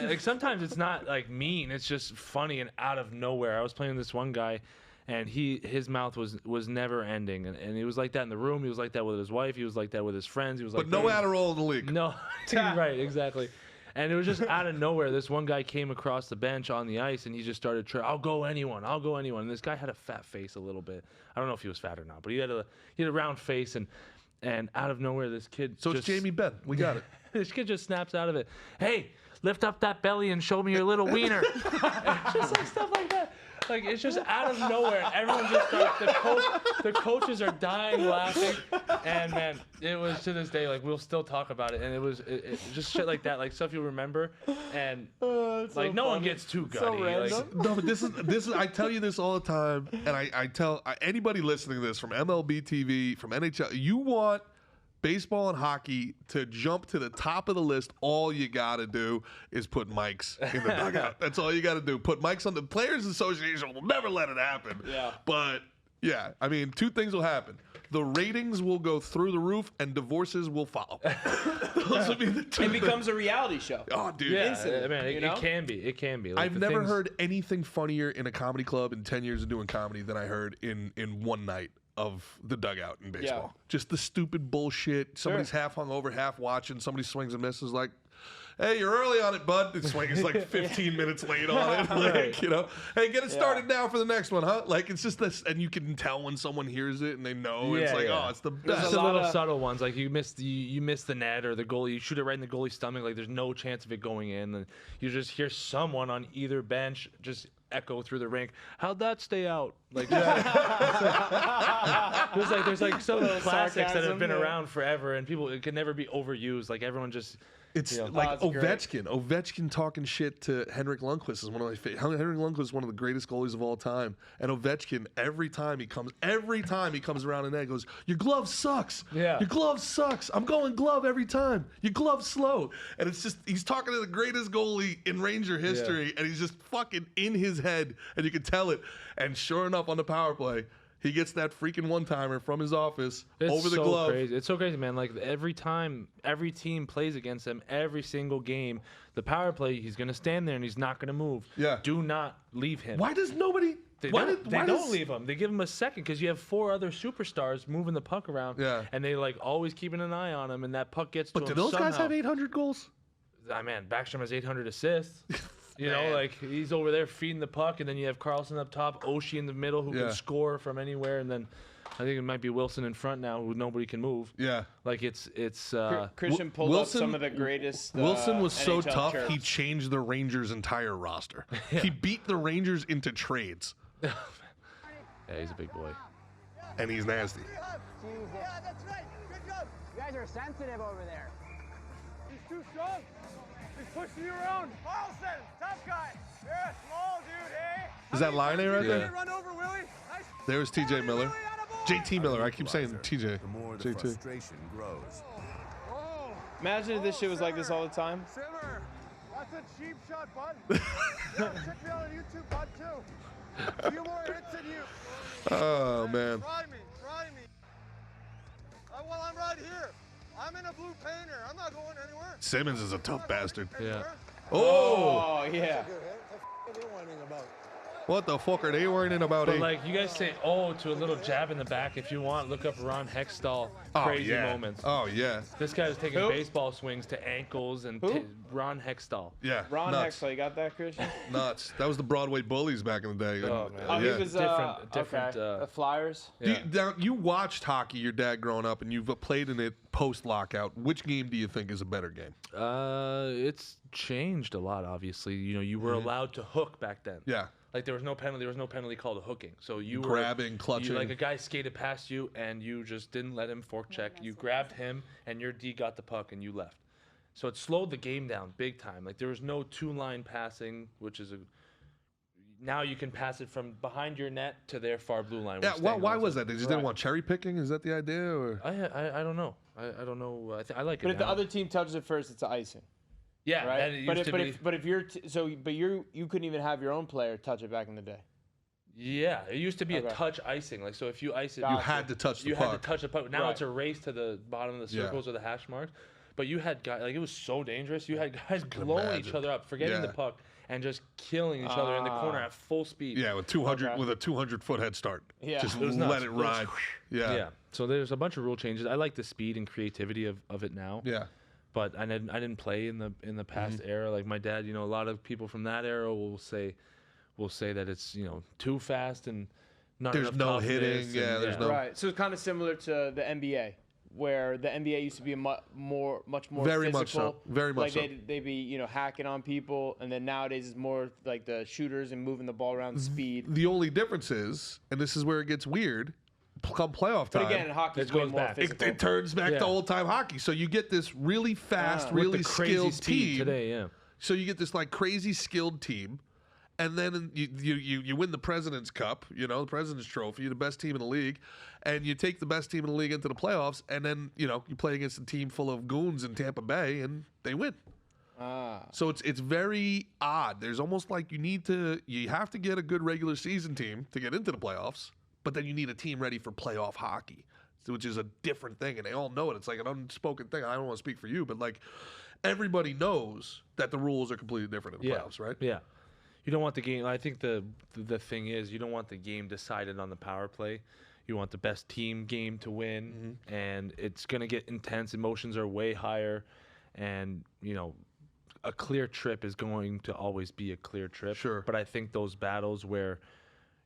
like sometimes it's not like mean. It's just funny and out of nowhere. I was playing with this one guy, and his mouth was never ending, and he was like that in the room. He was like that with his wife. He was like that with his friends. He was like
But no
that.
Adderall in the league.
No, right, exactly. And it was just out of nowhere. This one guy came across the bench on the ice, and he just started, I'll go anyone. And this guy had a fat face a little bit. I don't know if he was fat or not, but he had a round face, and out of nowhere, this kid
So it's Jamie Benn. We got it.
this kid just snaps out of it. Hey, lift up that belly and show me your little wiener. Just like stuff like that. Like, it's just out of nowhere. Everyone just starts, the coaches are dying laughing. And, man, it was, to this day, like, we'll still talk about it. And it was just shit like that, like stuff you'll remember. And, like, no one gets too gutty.
No, but this is. I tell you this all the time, and I tell anybody listening to this from MLB TV, from NHL, you want baseball and hockey to jump to the top of the list. All you gotta do is put mics in the dugout. That's all you gotta do. Put mics on. The Players Association will never let it happen.
Yeah.
But yeah, I mean, two things will happen. The ratings will go through the roof, and divorces will follow. Those will be the two.
It becomes a reality show.
Oh, dude.
Yeah,
Incident,
man,
you know?
it can be. It can be. Like,
I've
the
never
things-
heard anything funnier in a comedy club in 10 years of doing comedy than I heard in one night of the dugout in baseball. Just the stupid bullshit. Somebody's half hung over, half watching. Somebody swings and misses like, hey, you're early on it, bud. It's like 15 minutes late on it. Like, you know, hey, get it started now for the next one, huh? Like, it's just this, and you can tell when someone hears it and they know. It's like, oh, it's the best.
Just the
lot
little
of-
subtle ones, like you missed the net or the goalie, you shoot it right in the goalie's stomach, like there's no chance of it going in, and you just hear someone on either bench just echo through the rink, how'd that stay out? Like, there's like some classics that
sarcasm,
have been
yeah.
around forever, and people, it can never be overused. Like, everyone just,
It's
you know,
like
Oh, it's great.
Ovechkin. Ovechkin talking shit to Henrik Lundqvist is one of my favorite. Henrik Lundqvist is one of the greatest goalies of all time. And Ovechkin, every time he comes around the net, goes, "Your glove sucks.
Yeah.
Your glove sucks. I'm going glove every time. Your glove's slow." And it's just he's talking to the greatest goalie in Ranger history, and he's just fucking in his head, and you can tell it. And sure enough, on the power play, he gets that freaking one-timer from his office
it's
over the
so
glove.
crazy. It's so crazy, man. Like, every time every team plays against him, every single game, the power play, he's gonna stand there and he's not gonna move.
Yeah.
Do not leave him.
Why does nobody?
They
why
don't,
did-
they
why
don't
does-
leave him. They give him a second because you have 4 other superstars moving the puck around.
Yeah.
And they like always keeping an eye on him, and that puck gets to
But do
him
those guys
somehow.
have 800 goals?
Man, Backstrom has 800 assists. You know,
Man.
like he's over there feeding the puck, and then you have Carlson up top, Oshie in the middle who
Yeah.
can score from anywhere, and then I think it might be Wilson in front now who nobody can move.
Yeah.
Like it's
Christian pulled
Wilson-
up some of the greatest.
Wilson was so
NHL
tough, he
chirps.
changed the Rangers' entire roster. He beat the Rangers into trades,
yeah, he's a big boy.
and he's nasty.
Yeah, that's right. Good job. You guys are sensitive over there. He's too strong. He's pushing you around. Carlson, tough guy. You're a small dude, hey?
Is that Line A right
Yeah.
there?
Run over, Willie. Nice.
There's TJ Miller.
Willie, attaboy.
JT Miller. I keep saying TJ.
The more the
JT.
frustration grows.
Oh,
Imagine if this shit was like this all the time.
Simmer, that's a cheap shot, bud. Yeah, check me out on YouTube, bud, too. A few more hits than you.
Oh man.
Try me. Well, I'm right here. I'm in a blue painter. I'm not going anywhere.
Simmons is a tough bastard.
Yeah.
Oh,
Oh yeah.
what the fuck are they worrying about?
But
eh?
like you guys say, oh, to a little jab in the back. If you want, look up Ron Hextall. Crazy moments.
Oh yeah.
This guy was taking
Who?
baseball swings to ankles and
Who?
Ron Hextall.
Yeah.
Ron
nuts.
Hextall, you got that, Christian?
Nuts. That was the Broadway bullies back in the day.
Oh, man.
Oh,
yeah.
he was
Different,
okay. The Flyers.
Do you, now, you watched hockey, your dad growing up, and you've played in it post lockout. Which game do you think is a better game?
It's changed a lot. Obviously, you know, you were allowed to hook back then.
Yeah.
Like there was no penalty. There was no penalty called a hooking. So you
Grabbing,
were,
clutching.
like a guy skated past you, and you just didn't let him fork check. You grabbed him, and your D got the puck, and you left. So it slowed the game down big time. Like there was no 2-line passing, which is a. Now you can pass it from behind your net to their far blue line.
Yeah.
which
Why,
staying
why
on
was
to-
that? They just didn't want cherry picking? Is that the idea? Or
I don't know. I don't know. I like it.
But if the
now.
other team touches it first, it's icing,
yeah,
right?
and it
But
used
if,
to be.
but if you're you couldn't even have your own player touch it back in the day.
Yeah, it used to be a
Okay.
touch icing. Like so, if you ice it,
Gotcha.
you had to touch the
you
puck.
had to touch the puck. Now
Right.
it's a race to the bottom of the
Yeah.
circles or the hash marks. But you had guys like it was so dangerous. You had guys
can
blowing each
imagine.
other up, forgetting the
Yeah.
puck, and just killing each other in the corner at full speed.
Yeah, with 200
Okay.
with a 200-foot head start.
Yeah.
Just
It was
let
nuts.
it
It was-
ride. Yeah.
Yeah. So there's a bunch of rule changes. I like the speed and creativity of it now.
Yeah.
But I didn't play in the past era. Like my dad, a lot of people from that era will say that it's too fast and not
There's
enough
no
toughness
hitting,
and-
yeah, there's no-
Right. So it's kind of similar to the NBA, where the NBA used to be much more
Very much
physical.
so. Very much so.
Like they'd be hacking on people, and then nowadays it's more like the shooters and moving the ball around, speed.
The only difference is, and this is where it gets weird, come playoff time.
But again, hockey's
It
way
goes
more
back.
physical.
it turns back
Yeah.
to old time hockey. So you get this really fast,
With
really
With the crazy
skilled
speed
team.
today. Yeah.
So you get this like crazy skilled team, and then you win the President's Cup, the President's Trophy, the best team in the league, and you take the best team in the league into the playoffs, and then you play against a team full of goons in Tampa Bay, and they win. So it's very odd. There's almost like you have to get a good regular season team to get into the playoffs, but then you need a team ready for playoff hockey, which is a different thing, and they all know it. It's like an unspoken thing. I don't want to speak for you, but like everybody knows that the rules are completely different in the playoffs, right?
Yeah. You don't want the game. I think the thing is you don't want the game decided on the power play. You want the best team game to win, and it's going to get intense. Emotions are way higher, and a clear trip is going to always be a clear trip.
Sure.
But I think those battles where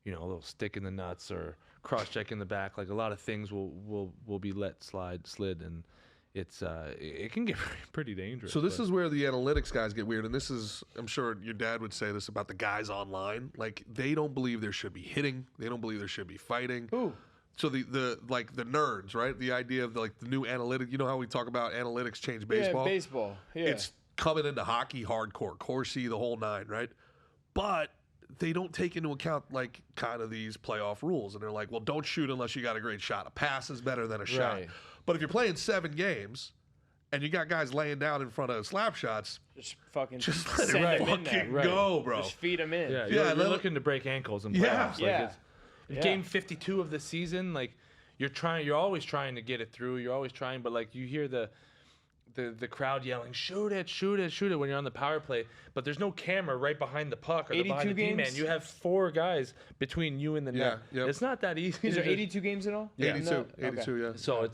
a little stick in the nuts or cross check in the back, like a lot of things will be let slid, and it can get pretty dangerous.
So this
but-
is where the analytics guys get weird, and this is, I'm sure your dad would say this about the guys online. Like they don't believe there should be hitting, they don't believe there should be fighting.
Who?
So the nerds, right? The idea of the new analytic. You know how we talk about analytics change baseball?
Yeah, baseball. Yeah.
It's coming into hockey hardcore, Corsi, the whole nine, right? But they don't take into account like kind of these playoff rules, and they're like, well, don't shoot unless you got a great shot. A pass is better than a shot.
Right.
But if you're playing 7 games and you got guys laying down in front of slap shots,
just fucking
just let
send
it
them in there.
fucking
Right.
go, bro.
Just feed them in.
Yeah,
Yeah,
you're
let-
looking to break ankles in
Yeah.
playoffs.
Yeah.
In
Yeah.
game 52 of the season, like you're always trying to get it through. You're always trying, but like you hear the crowd yelling, shoot it, shoot it, shoot it when you're on the power play, but there's no camera right behind the puck or
82
behind the D-man.
games?
You have 4 guys between you and the net.
yep.
It's not that easy.
Is
to
there
just-
82 games in all?
82,
No?
82,
Okay.
yeah.
So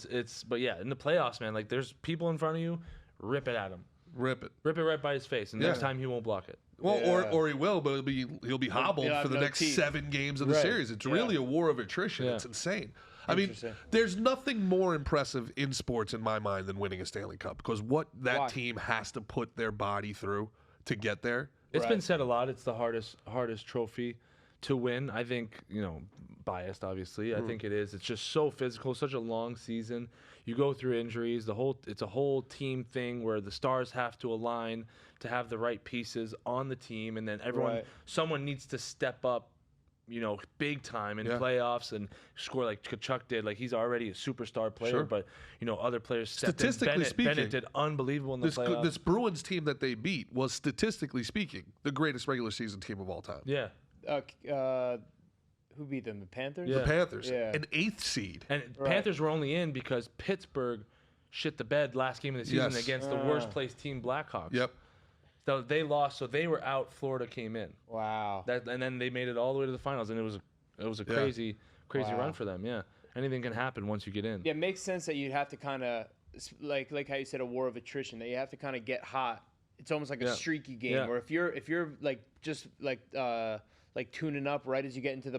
but yeah, in the playoffs, man, like there's people in front of you, rip it at him.
Rip it.
Rip it right by his face, and
Yeah.
next time he won't block it.
Well,
Yeah.
or he will, but he'll be hobbled
he'll have
for the
no
next
teeth.
7 games of the
Right.
series. It's
Yeah.
really a war of attrition.
Yeah.
It's insane. I mean,
Interesting.
there's nothing more impressive in sports in my mind than winning a Stanley Cup, because what that
Why?
team has to put their body through to get there.
It's been
Right.
said a lot. It's the hardest trophy to win. I think, biased obviously. I think it is. It's just so physical, such a long season. You go through injuries. It's a whole team thing where the stars have to align to have the right pieces on the team, and then
Right.
someone needs to step up, big time in
Yeah.
playoffs and score like Kachuk did. Like he's already a superstar player,
Sure.
but other players stepped in.
Statistically speaking,
Bennett did unbelievable in the playoffs.
This Bruins team that they beat was, statistically speaking, the greatest regular season team of all time.
Yeah.
Who beat them? The Panthers?
Yeah.
The Panthers,
Yeah.
an 8th seed.
And
Right.
Panthers were only in because Pittsburgh shit the bed last game of the season
Yes.
against the worst placed team, Blackhawks.
Yep.
So they lost, so they were out. Florida came in.
Wow.
And then they made it all the way to the finals, and it was a
Yeah.
crazy
Wow.
run for them. Yeah, anything can happen once you get in.
Yeah, it makes sense that you'd have to kind of like how you said, a war of attrition. That you have to kind of get hot. It's almost like a
Yeah.
streaky game.
Yeah.
Or if you're like just like tuning up right as you get into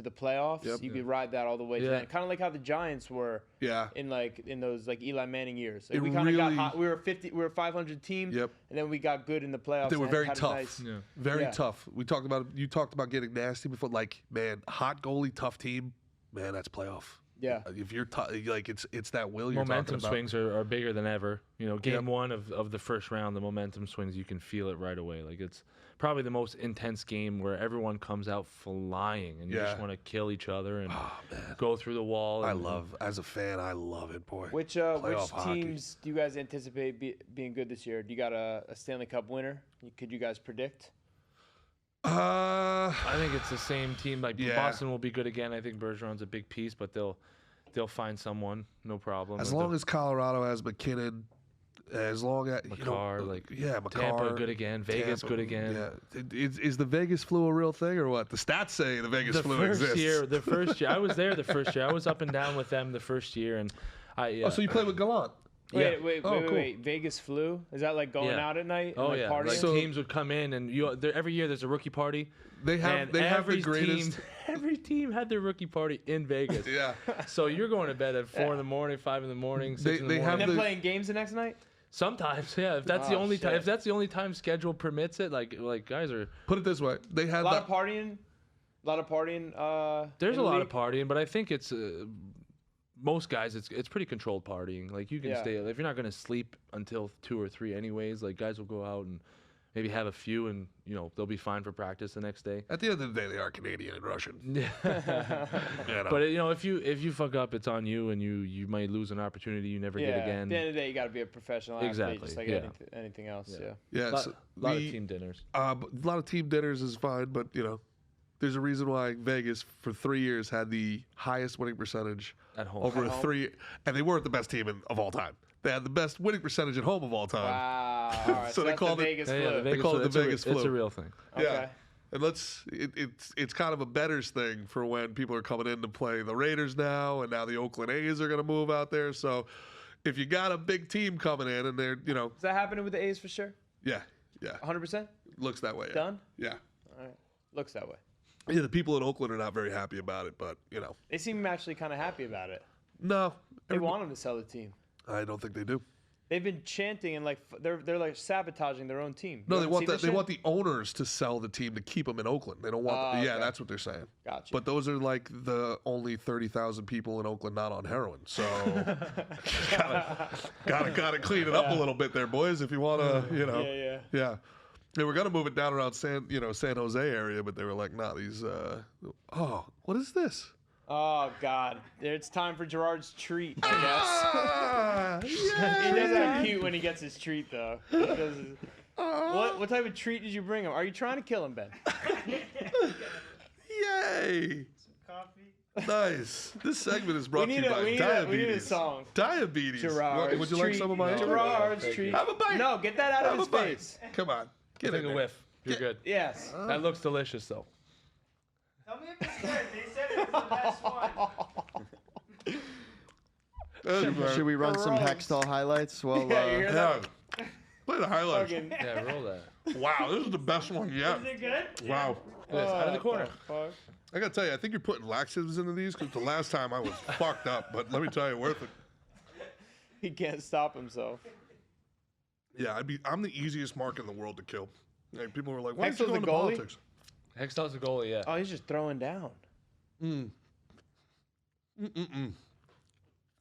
the playoffs,
Yep.
you could ride that all the way to
Yeah.
the end. Kind of like how the Giants were
Yeah.
in those like Eli Manning years. Like
It
we kind of got
really-
hot. We were a 500 team.
Yep.
And then we got good in the playoffs.
They were
and
very
had a
tough.
nice-
Yeah.
Very
Yeah.
tough. You talked about getting nasty before. Like, man, hot goalie, tough team. Man, that's playoff.
Yeah.
If you're like, it's that will you're
Momentum
talking about.
swings are bigger than ever. Game 1 of the first round, the momentum swings, you can feel it right away. Like it's probably the most intense game where everyone comes out flying and you just
Yeah.
want to kill each other and
Oh man,
go through the wall.
as a fan, I love it, boy.
Which
Playoff hockey.
teams do you guys anticipate being good this year? Do you got a Stanley Cup winner? Could you guys predict?
I think it's the same team. Like
Yeah.
Boston will be good again. I think Bergeron's a big piece, but they'll find someone, no problem.
as
Like
long as Colorado has McKinnon, as long as
Makar,
Makar,
Tampa good again, Vegas
Tampa,
good again.
Yeah, is the Vegas flu a real thing or what? The stats say the Vegas
The
flu
first
exists.
year, I was there the first year. I was up and down with them the first year, and
Oh, so you played with Gallant?
Wait, wait,
Oh,
wait,
cool.
wait. Vegas flu? Is that like going
Yeah.
out at night?
Oh
and, like,
yeah,
partying?
like
So-
teams would come in and every year there's a rookie party.
They have
and
the
every
greatest.
Team, every team had their rookie party in Vegas.
Yeah.
So you're going to bed at 4 in the morning, 5 in the morning, 6
They-
in the
they
morning.
and then
the-
playing games the next night?
Sometimes, yeah. If that's the
Oh,
only time,
shit.
if that's the only time schedule permits it, like guys are.
Put it this way: they
A
had
lot
that.
of partying? A lot of partying?
There's
in
a
the
lot
league?
of partying, but I think it's most guys. It's pretty controlled partying. Like you can
Yeah.
stay if you're not gonna sleep until 2 or 3 anyways. Like guys will go out and maybe have a few, and they'll be fine for practice the next day.
At the end of the day, they are Canadian and Russian.
Yeah.
You know?
But if you fuck up, it's on you, and you might lose an opportunity you never
Yeah.
get
At
again.
the end of the day, you got to be a professional athlete,
Exactly,
just like
yeah.
anything else.
Yeah.
Yeah.
yeah,
lot,
so
lot of
the-
team dinners.
but a lot of team dinners is fine, but there's a reason why Vegas for 3 years had the highest winning percentage
At home.
over
At
a
home?
3, and they weren't the best team of all time. They had the best winning percentage at home of all time.
Wow. All right.
So they
that's
called
the
it-
Vegas
Yeah,
flu.
the Vegas
call it
flu,
the
it's a
Vegas
It's a
flu.
real thing.
Yeah.
Okay.
And it's kind of a betters thing for when people are coming in to play the Raiders now, and now the Oakland A's are going to move out there. So if you got a big team coming in and they're,
Is that happening with the A's for sure?
yeah,
100%?
looks that way. Yeah.
Done?
Yeah.
All right. Looks that way.
Yeah, the people in Oakland are not very happy about it, but
They seem actually kind of happy about it.
no,
They want him to sell the team.
I don't think they do.
They've been chanting and like they're like sabotaging their own team.
No,
You
they
haven't
want
seen
that.
this
They
shit?
want the owners to sell the team to keep them in Oakland. They don't want.
Oh,
Yeah,
okay.
that's what they're saying.
Gotcha.
But those are like the only 30,000 people in Oakland not on heroin. So gotta clean it up a little bit there, boys. If you want to,
Yeah.
They were gonna move it down around San Jose area, but they were like, nah, these. Oh, what is this?
Oh God, it's time for Gerard's treat. I
Ah,
guess he does act cute when he gets his treat though. He does his- What type of treat did you bring him? Are you trying to kill him, Ben?
Yay!
Coffee.
Nice. This segment is brought
We
to
need
you
a-
by
we need a-
diabetes.
we need a song.
Diabetes.
Gerard's
Would you like
treat.
some of my?
Gerard's
Thank
treat.
you.
Have a bite.
No, get that out of
Have
his
a bite.
face.
Come on. Get
Take
in
a
there.
whiff. You're good.
Yes.
That looks delicious though.
Tell me if it's good. They said it was the best one.
Should we run some
Gross.
Hextall highlights? Well,
Yeah, you hear that?
Yeah. Play the highlights.
Fucking-
Yeah, roll that.
Wow, this is the best one yet.
Is it good?
Wow.
Yes, out of the corner.
Fuck.
I gotta tell you, I think you're putting laxatives into these because the last time I was fucked up. But let me tell you, worth it.
He can't stop himself.
Yeah, I'm the easiest mark in the world to kill. Like, people were like, "Why don't
Hextall's
you go
the
into
goalie?
politics?"
Hextall's the goalie, yeah.
Oh, he's just throwing down.
Mm. Mm-mm-mm.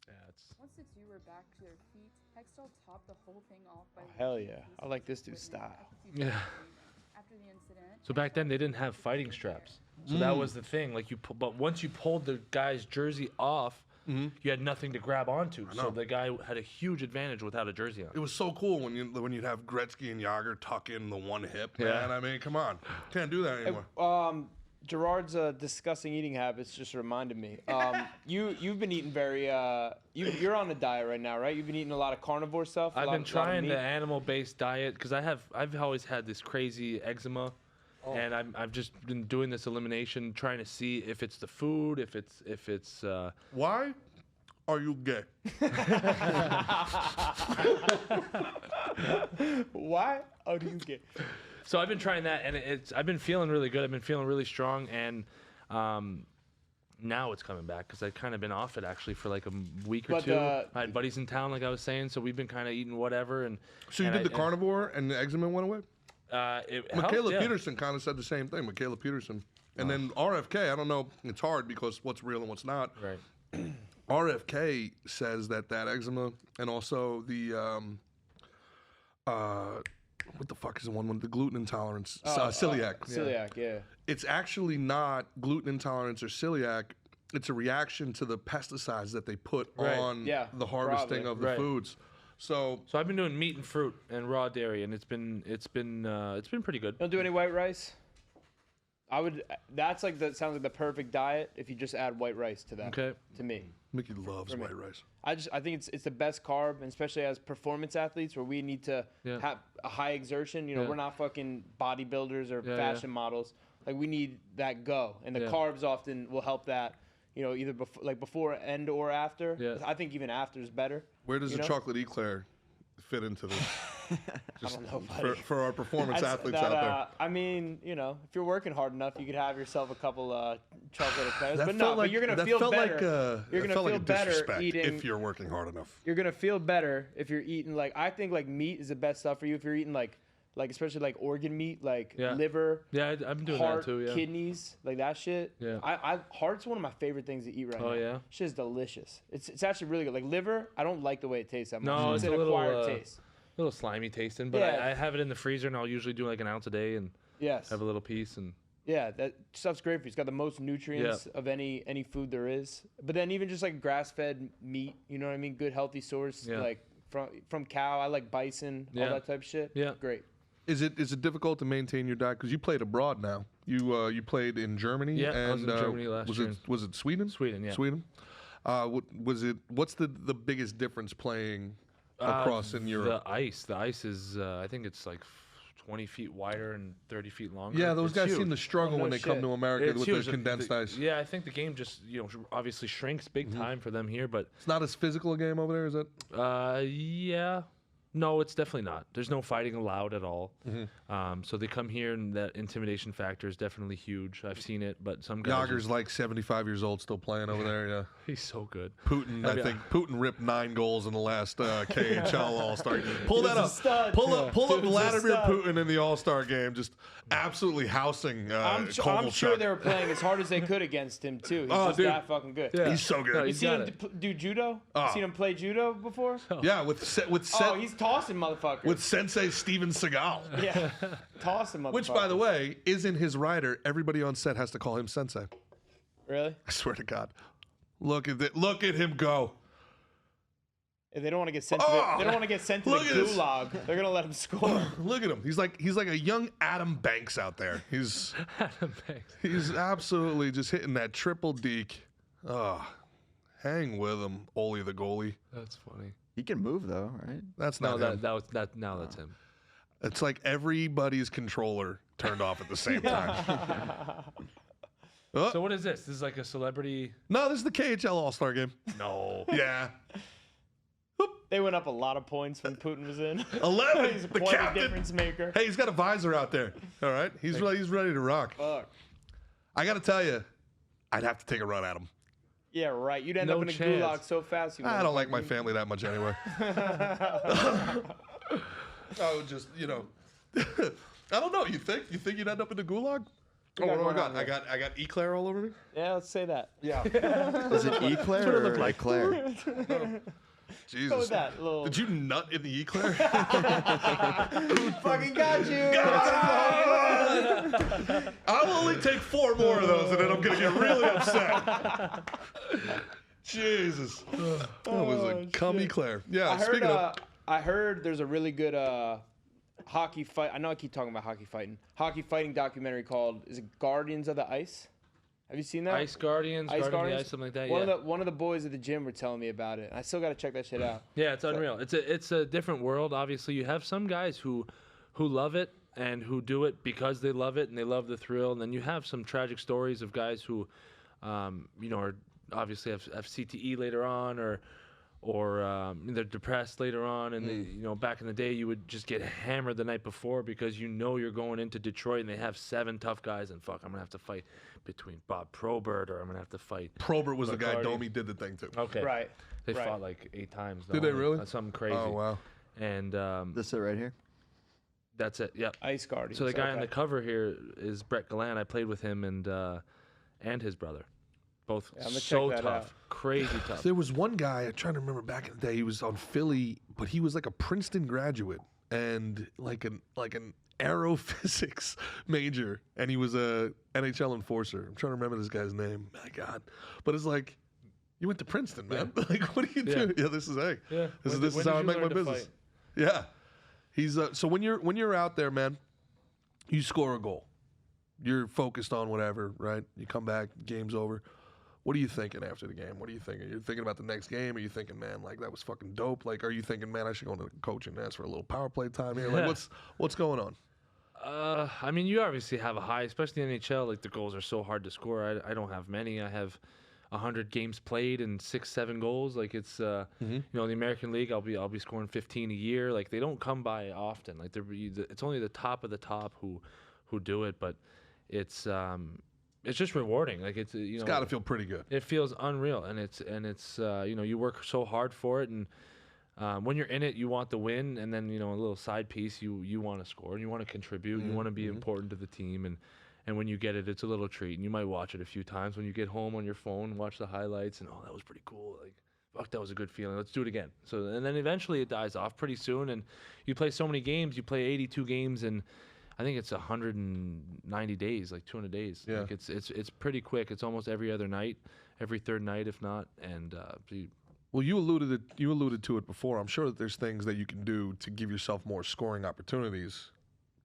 Yeah, it's
Once the two were back to their feet, Hextall topped the whole thing off by
Hell yeah. I like this dude's style.
Yeah.
After the incident,
So back then they didn't have fighting straps. So that was the thing. Like but once you pulled the guy's jersey off, you had nothing to grab onto. So the guy had a huge advantage without a jersey
It
on.
was so cool when you'd have Gretzky and Yager tuck in the one hip.
Yeah.
Man, I mean, come on, can't do that anymore.
Gerard's disgusting eating habits just reminded me. You've been eating very. You're on a diet right now, right? You've been eating a lot of carnivore stuff.
I've been
lot of
trying
meat.
the animal-based diet because I've always had this crazy eczema, and I've just been doing this elimination, trying to see if it's the food, if it's
Why are you gay?
Why? Oh, do you get?
So I've been trying that, and I've been feeling really good. I've been feeling really strong, and now it's coming back because I've kind of been off it actually for like a week or
But,
two. I had buddies in town, like I was saying, so we've been kind of eating whatever. And
So you
and
did the carnivore and the eczema went away?
It
Michaela
helped, yeah.
Peterson kind of said the same thing. Michaela Peterson, and then RFK. I don't know. It's hard because what's real and what's not.
Right.
RFK says that eczema and also the what the fuck is the one with the gluten intolerance? Celiac.
Celiac, yeah.
It's actually not gluten intolerance or celiac. It's a reaction to the pesticides that they put
Right.
on
Yeah,
the harvesting
probably.
of the
Right.
foods. So
So I've been doing meat and fruit and raw dairy, and it's been pretty good.
Don't do any white rice. I would. That's like that sounds like the perfect diet if you just add white rice to that.
Okay.
To me,
Mickey loves
me.
white rice.
I think it's the best carb, and especially as performance athletes where we need to
Yeah.
have a high exertion. You know,
Yeah.
we're not fucking bodybuilders or
Yeah,
fashion models. Like we need that go, and the
Yeah.
carbs often will help that. either before and or after.
Yeah.
I think even after is better.
Where does
you
the
know?
chocolate eclair fit into this?
I don't know, buddy.
for our performance
That's-
athletes
that,
out there.
I mean, if you're working hard enough, you could have yourself a couple chocolate eclairs.
That
But
felt
no,
like,
but you're gonna
that
feel
felt
better.
Like,
You're
that
gonna
felt
feel
like a
better
disrespect
eating.
if you're working hard enough.
You're gonna feel better if you're eating I think meat is the best stuff for you. If you're eating like especially organ meat,
Yeah.
liver,
Yeah, I'm doing
heart,
that too. Yeah.
kidneys, that shit.
Yeah.
Heart's one of my favorite things to eat right now.
Oh, yeah?
Shit's delicious. It's actually really good. Like liver, I don't like the way it tastes that much.
No,
it's
it's
an
a little,
acquired taste.
little slimy tasting, but
Yeah.
I have it in the freezer, and I'll usually do like an ounce a day and
Yes.
have a little piece. And
Yeah, that stuff's great for you. It's got the most nutrients of any food there is. But then even just grass-fed meat, you know what I mean? Good healthy source,
Yeah.
from cow. I like bison, all
Yeah.
that type of shit.
Yeah.
Great.
Is it difficult to maintain your diet because you played abroad now? You played in Germany.
Yeah,
and,
I was in Germany last
was
year.
Was it Sweden?
Sweden, yeah.
Sweden. What's the biggest difference playing across in Europe?
The ice is, I think it's 20 feet wider and 30 feet longer.
Yeah, those
It's
guys
huge.
seem to struggle
Oh, no
when they come
shit.
to America
It's
with
huge.
the condensed ice.
Yeah, I think the game just obviously shrinks big time for them here, but
It's not as physical a game over there, is it?
yeah. No, it's definitely not. There's no fighting allowed at all.
Mm-hmm.
So they come here, and that intimidation factor is definitely huge. I've seen it, but some guys.
Yager's 75 years old, still playing over there. Yeah.
He's so good.
Putin, I
Yeah.
think Putin ripped 9 goals in the last KHL All-Star. Pull that
a
up.
stud.
Pull up
Dude's a
Vladimir
stud.
Putin in the All-Star game, just absolutely housing
I'm sure
Kovalchuk.
they were playing as hard as they could against him too. He's
Oh,
just
dude.
that fucking good.
Yeah.
He's so good.
No,
You
he's
seen
got
him
it.
do judo?
Oh.
You seen him play judo before?
Yeah, with
Oh, he's tossing motherfuckers.
with Sensei Steven Seagal.
yeah, tossing motherfuckers.
Which, by the way, is in his rider. Everybody on set has to call him Sensei.
really?
I swear to God. Look at him go.
If they don't want to get sent to
Oh!
they don't want to get sent to the
Look at this.
gulag. They're gonna let him score.
Look at him. He's like a young Adam Banks out there. He's absolutely just hitting that triple deke. Oh, hang with him, Ole the goalie.
That's funny.
He can move though, right?
That's
No,
not him.
now that's him.
It's like everybody's controller turned off at the same time.
So what is this? This is like a celebrity.
No, this is the KHL All-Star game.
No.
Yeah.
They went up a lot of points when Putin was in.
11,
He's
the
quite a
captain.
difference maker.
Hey, he's got a visor out there. All right. He's ready to rock.
Fuck.
I got to tell you, I'd have to take a run at him.
Yeah, right. You'd end
No
up in a
chance.
gulag so fast. You
I don't like my
motherfucker.
family that much anyway. I would just, I don't know. You think you'd end up in the gulag? Oh,
got
what do I
going
got?
on
I got eclair all over me.
Yeah, let's say that.
Yeah.
Is it Eclair or Eclair?
Jesus.
Go with that little.
Did you nut in the eclair?
Fucking got you.
I'll only take 4 more of those, and then I'm gonna get really upset. Jesus. That was a cum eclair. Yeah.
I heard there's a really good hockey fight. I know I keep talking about hockey fighting documentary called is it Guardians of the Ice? Have you seen that?
Ice Guardians,
Ice
Guardian of the
Guardians?
Ice, something like that.
One of the boys at the gym were telling me about it. I still got to check that shit out.
Yeah, it's unreal. It's a different world. Obviously, you have some guys who love it and who do it because they love it and they love the thrill. And then you have some tragic stories of guys who, are obviously have CTE later on or they're depressed later on. And they, back in the day, you would just get hammered the night before because you're going into Detroit and they have 7 tough guys and fuck, I'm gonna have to fight between Bob Probert or I'm gonna have to fight.
Probert was the guy
McCarty.
Domi did the thing to.
Okay.
Right.
They
right.
fought like 8 times.
Did they
though.
really?
That's something crazy.
Oh wow.
And
This it right here.
that's it. Yep.
Ice Guardians.
So the guy on
okay.
the cover here is Brett Gallant. I played with him and his brother. Both
I'm gonna
so
check that
tough,
out.
crazy tough.
There was one guy, I'm trying to remember back in the day, he was on Philly, but he was like a Princeton graduate and like an aerophysics major, and he was a NHL enforcer. I'm trying to remember this guy's name. My God. But it's like, you went to Princeton, man. Like, what do you do? Yeah, this is
Yeah.
This
When
is
did
how I
you
make my
learn to
business.
fight?
Yeah. He's so when you're out there, man, you score a goal. You're focused on whatever, right? You come back, game's over. What are you thinking after the game? What are you thinking? You're thinking about the next game? Are you thinking, man, like that was fucking dope? Like, are you thinking, man, I should go into the coach and ask for a little power play time here? Like, what's going on?
I mean, you obviously have a high, especially in NHL. Like the goals are so hard to score. I don't have many. I have 100 games played and 6-7 goals. Like it's the American League. I'll be scoring 15 a year. Like they don't come by often. Like it's only the top of the top who do it. But it's just rewarding. Like it's
It's got to feel pretty good.
It feels unreal, and it's you work so hard for it, and when you're in it, you want the win, and then a little side piece, you want to score and you want to contribute, you want to be important to the team, and when you get it, it's a little treat, and you might watch it a few times when you get home on your phone, watch the highlights, and that was pretty cool. Like, fuck, that was a good feeling. Let's do it again. So, and then eventually it dies off pretty soon, and you play so many games. You play 82 games, and I think it's 190 days, like 200 days.
Yeah.
Like it's pretty quick. It's almost every other night, every third night, if not. And
Well, you alluded to it before. I'm sure that there's things that you can do to give yourself more scoring opportunities.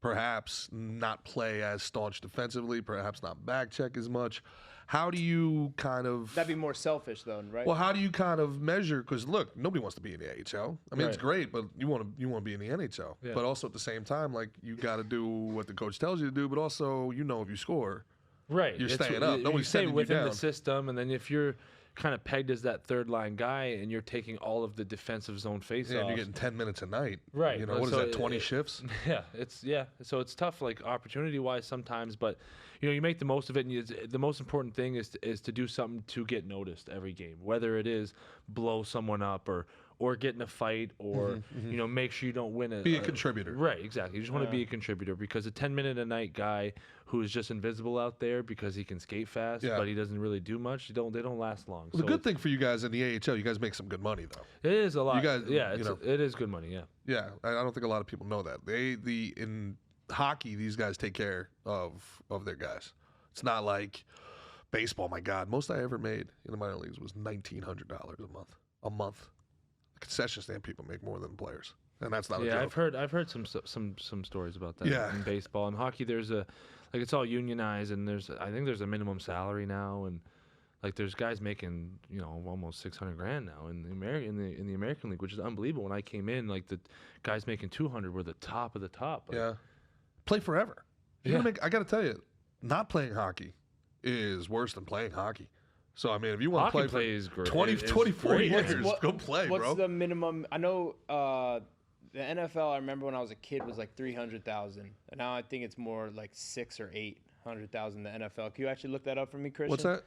Perhaps not play as staunch defensively, perhaps not back check as much. How do you kind of...
That'd be more selfish, though, right?
Well, how do you kind of measure? Because look, nobody wants to be in the AHL. I mean, it's
Right.
great, but you want to be in the NHL.
Yeah.
But also at the same time, like you got to do what the coach tells you to do. But also, if you score,
right,
you're
it's-
staying up.
You
Nobody's
stay
sending you
within
down.
the system, and then if you're kind of pegged as that third line guy, and you're taking all of the defensive zone faceoffs,
and you're getting 10 minutes a night.
Right.
What is
So
that? 20 shifts.
Yeah, so it's tough, like opportunity wise sometimes, but you make the most of it, and the most important thing is to do something to get noticed every game, whether it is blow someone up or get in a fight or make sure you don't win
Be a contributor.
Right, exactly. You just want to be a contributor, because a 10-minute a night guy who is just invisible out there because he can skate fast, but he doesn't really do much, they don't last long.
Well, the good thing for you guys in the AHL, you guys make some good money though.
It is a lot.
You guys,
it is good money. Yeah.
Yeah, I don't think a lot of people know that. In hockey, these guys take care of their guys. It's not like baseball. My God, most I ever made in the minor leagues was $1,900 a month. The concession stand people make more than players, and that's not a joke.
I've heard some stories about that.
Yeah.
In baseball and hockey, there's it's all unionized, and I think there's a minimum salary now, and like there's guys making almost $600,000 now in the American League, which is unbelievable. When I came in, like the guys making $200,000 were the top of the top. Like,
Yeah, play forever.
Yeah.
I got to tell you, not playing hockey is worse than playing hockey. So I mean, if you want to
Hockey
play
play is great.
24
great.
years, go play,
What's
bro.
the minimum? I know the NFL. I remember when I was a kid was like 300,000, and now I think it's more like 600,000 or 800,000. The NFL. Can you actually look that up for me, Christian?
What's that?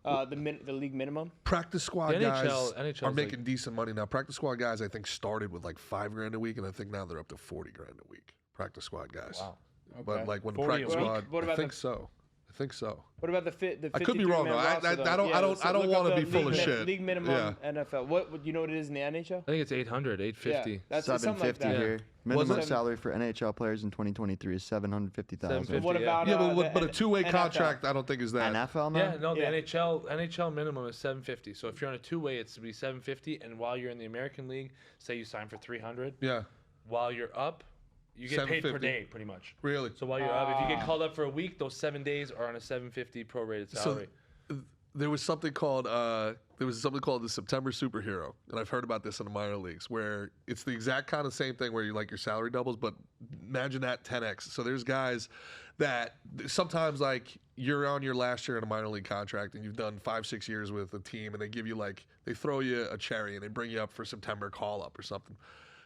The league minimum.
Practice squad
The
guys
NHL
are
is
making decent money now. Practice squad guys, I think, started with like $5,000 a week, and I think now they're up to $40,000 a week. Practice squad guys.
Wow.
But
Okay.
like when the
40 a
practice
week?
squad,
What
I
about
think
the-
so. I think so.
What about the 53
I could be wrong, though.
man roster,
I don't
look
want
up
to be
the
full of
league
shit.
League minimum
Yeah.
NFL. What you know what it is in the NHL?
I think it's 800, 850.
Yeah, that's something like
750
that.
here. Minimum
it?
salary for NHL players in 2023 is 750,000.
750.
What about
Yeah,
the
but a two-way
NFL?
contract, I don't think is that.
NFL now?
Yeah, no, the
Yeah.
NHL minimum is 750. So if you're on a two-way, it's to be 750, and while you're in the American League, say you sign for 300,
Yeah,
while you're up, you get paid per
750.
day, pretty much.
really.
So while you're up, if you get called up for a week, those 7 days are on a 750 prorated salary.
There was something called the September Superhero, and I've heard about this in the minor leagues, where it's the exact kind of same thing where you like your salary doubles, but imagine that 10x. So there's guys that sometimes like you're on your last year in a minor league contract and you've done 5-6 years with a team, and they give you they throw you a cherry and they bring you up for September call up or something.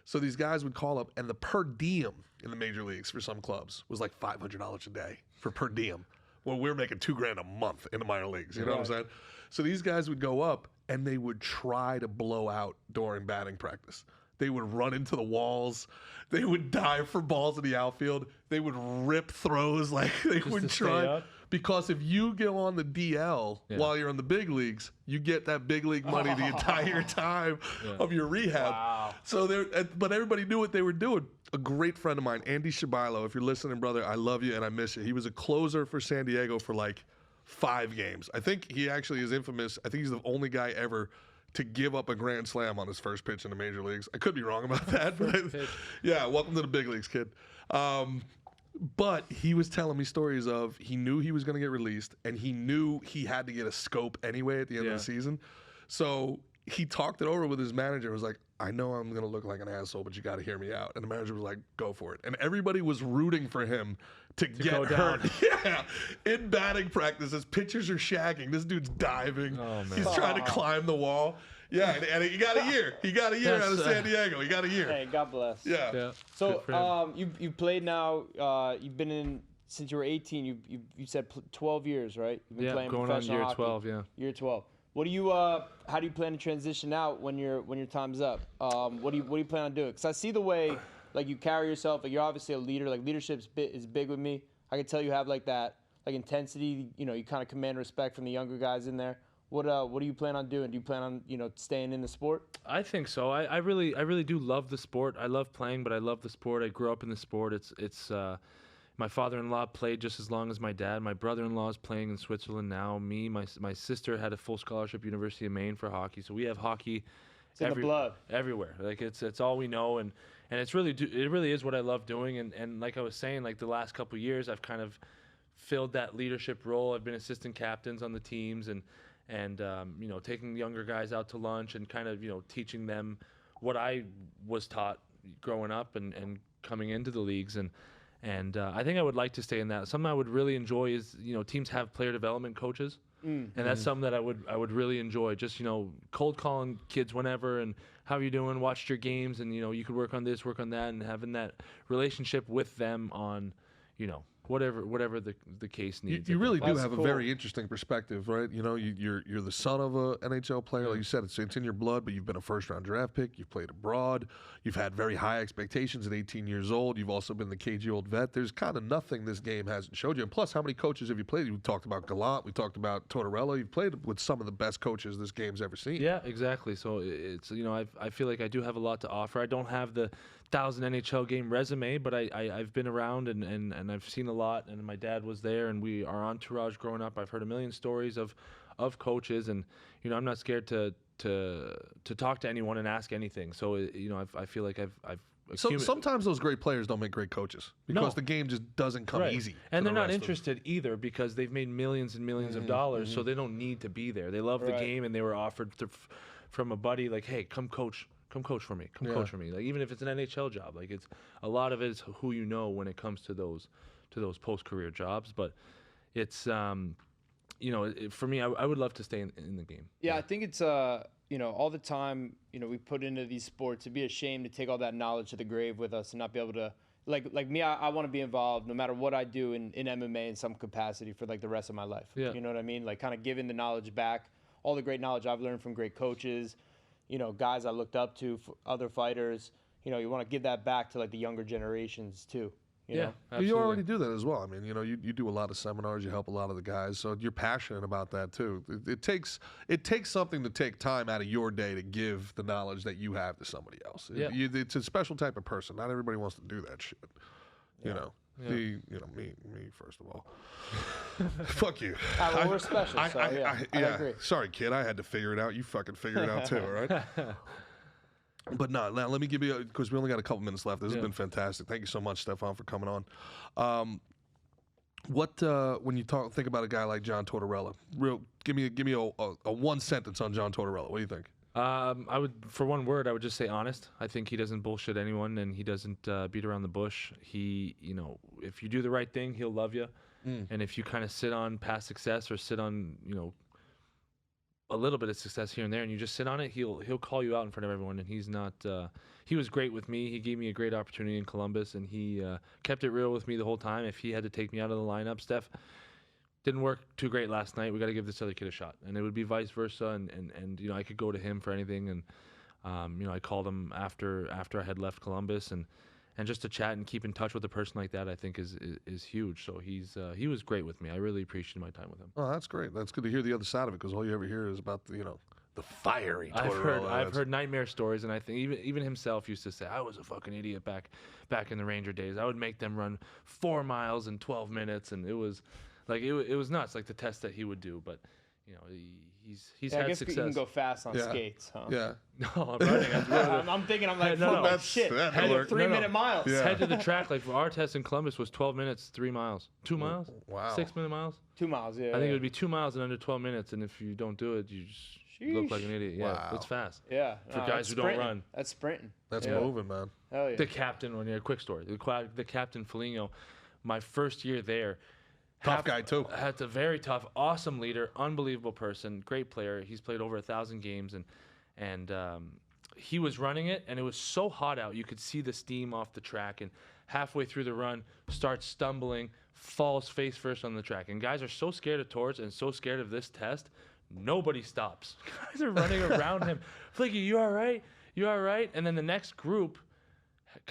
So these guys would call up, and the per diem in the major leagues for some clubs was like $500 a day for per diem. Well, we're making $2,000 a month in the minor leagues. You know what I'm saying? So these guys would go up and they would try to blow out during batting practice. They would run into the walls. They would dive for balls in the outfield. They would rip throws like they would
to stay
try.
up?
Because if you go on the DL while you're in the big leagues, you get that big league money the entire time of your rehab.
Wow.
So but everybody knew what they were doing. A great friend of mine, Andy Shabilo, if you're listening, brother, I love you and I miss you. He was a closer for San Diego for like 5 games. I think he actually is infamous. I think he's the only guy ever to give up a grand slam on his first pitch in the major leagues. I could be wrong about that, but yeah, welcome to the big leagues, kid. But he was telling me stories of he knew he was going to get released, and he knew he had to get a scope anyway at the end of the season. So he talked it over with his manager. Was like, I know I'm gonna look like an asshole, but you got to hear me out. And the manager was like, go for it. And everybody was rooting for him to get
go
hurt.
down.
Yeah, in batting practice, as pitchers are shagging, this dude's diving.
Oh, man.
He's trying to climb the wall. Yeah, and he got a year. He got a year out of San Diego. He got a year.
Hey, God bless.
Yeah.
Yeah.
So
Good for him.
you've played now. You've been in since you were 18. You said 12 years, right? You've been
Yeah,
playing
going on
professional
year
hockey.
12, yeah.
Year 12. What do you? How do you plan to transition out when your time's up? What do you plan on doing? Because I see the way like you carry yourself. Like you're obviously a leader. Like leadership's is big with me. I can tell you have like that like intensity. You know, you kind of command respect from the younger guys in there. What do you plan on doing? Do you plan on staying in the sport?
I think so. I really do love the sport. I love playing, but I love the sport. I grew up in the sport. It's my father-in-law played just as long as my dad. My brother-in-law is playing in Switzerland now. My sister had a full scholarship University of Maine for hockey. So we have hockey
It's in the blood.
everywhere. Like it's all we know, and it really is what I love doing. And like I was saying, like the last couple of years, I've kind of filled that leadership role. I've been assistant captains on the teams, and taking younger guys out to lunch and kind of teaching them what I was taught growing up and coming into the leagues. And I think I would like to stay in that. Something I would really enjoy is teams have player development coaches. And that's something that I would really enjoy. Just cold calling kids whenever and how you doing, watched your games, and you could work on this, work on that, and having that relationship with them on whatever the case needs.
You really do
That's
have a
cool.
very interesting perspective, right? You're the son of a NHL player, like you said. It's in your blood, but you've been a first-round draft pick. You've played abroad. You've had very high expectations at 18 years old. You've also been the cagey old vet. There's kind of nothing this game hasn't showed you. And plus, how many coaches have you played? We talked about Gallant. We talked about Tortorella. You've played with some of the best coaches this game's ever seen.
Yeah, exactly. So it's I feel like I do have a lot to offer. I don't have the 1,000 NHL game resume, but I've been around and I've seen a lot. And my dad was there, and our entourage growing up. I've heard a million stories of coaches, and I'm not scared to talk to anyone and ask anything. So I feel like I've
So sometimes those great players don't make great coaches because
No.
the game just doesn't come
Right.
easy.
And
for
they're
the
not
rest of them.
interested either because they've made millions and 1000000s of dollars, so they don't need to be there. They love the
Right.
game, and they were offered from a buddy like, "Hey, come coach for me. Coach for me." Like even if it's an NHL job, like it's a lot of it is who you know when it comes to those post-career jobs. But it's for me, I would love to stay in the game.
Yeah, I think it's all the time we put into these sports. It'd be a shame to take all that knowledge to the grave with us and not be able to like me. I want to be involved no matter what I do in MMA in some capacity for like the rest of my life.
Yeah.
You know what I mean? Like kind of giving the knowledge back, all the great knowledge I've learned from great coaches, guys I looked up to, other fighters. You want to give that back to like the younger generations too. You know?
Well,
absolutely.
you already do that as well. I mean, you do a lot of seminars, you help a lot of the guys, so you're passionate about that too. It takes something to take time out of your day to give the knowledge that you have to somebody else.
Yeah.
It's a special type of person. Not everybody wants to do that shit.
Yeah.
Me first of all. Fuck you.
Well, we're special, so I agree.
Sorry, kid. I had to figure it out. You fucking figure it out too, all right? But no, now let me give you, because we only got a couple minutes left. This has been fantastic. Thank you so much, Stefan, for coming on. When you think about a guy like John Tortorella, give me a one sentence on John Tortorella. What do you think?
I would, for one word, I would just say honest. I think he doesn't bullshit anyone, and he doesn't beat around the bush. He, if you do the right thing, he'll love you. And if you kind of sit on past success or sit on, a little bit of success here and there, and you just sit on it, he'll call you out in front of everyone. And he's not. He was great with me. He gave me a great opportunity in Columbus, and he kept it real with me the whole time. If he had to take me out of the lineup, Steph, didn't work too great last night. We got to give this other kid a shot, and it would be vice versa. And I could go to him for anything. And I called him after I had left Columbus, and just to chat and keep in touch with a person like that, I think is huge. So he was great with me. I really appreciated my time with him.
Oh, that's great. That's good to hear the other side of it, because all you ever hear is about the fiery Tortorella.
I've heard nightmare stories, and I think even himself used to say, I was a fucking idiot back in the Ranger days. I would make them run 4 miles in 12 minutes, and it was like it was nuts, like the test that he would do. But he's
I
had
guess
success.
you can go fast on
Yeah.
skates, huh?
Yeah.
No, running.
I'm thinking, I'm like,
No,
fuck
no.
that shit.
That'd
I did
work.
3-minute miles.
Yeah.
Head to the track, like our test in Columbus was 12 minutes, 3 miles, 2 miles,
Wow.
6 minute miles.
2 miles, yeah.
I think it would be 2 miles in under 12 minutes, and if you don't do it, you just You look like an idiot. Yeah,
Wow.
it's fast.
Yeah.
For guys
that's
who don't
sprinting.
run.
That's sprinting.
That's
Yeah.
moving, man.
Hell yeah.
The captain, when you're a quick story, the captain Foligno, my first year there.
Tough guy, too.
That's a very tough, awesome leader, unbelievable person, great player. He's played over 1,000 games, and he was running it, and it was so hot out. You could see the steam off the track, and halfway through the run, starts stumbling, falls face first on the track. And guys are so scared of torts and so scared of this test, nobody stops. Guys are running around him. Flicky, you all right? You all right? And then the next group,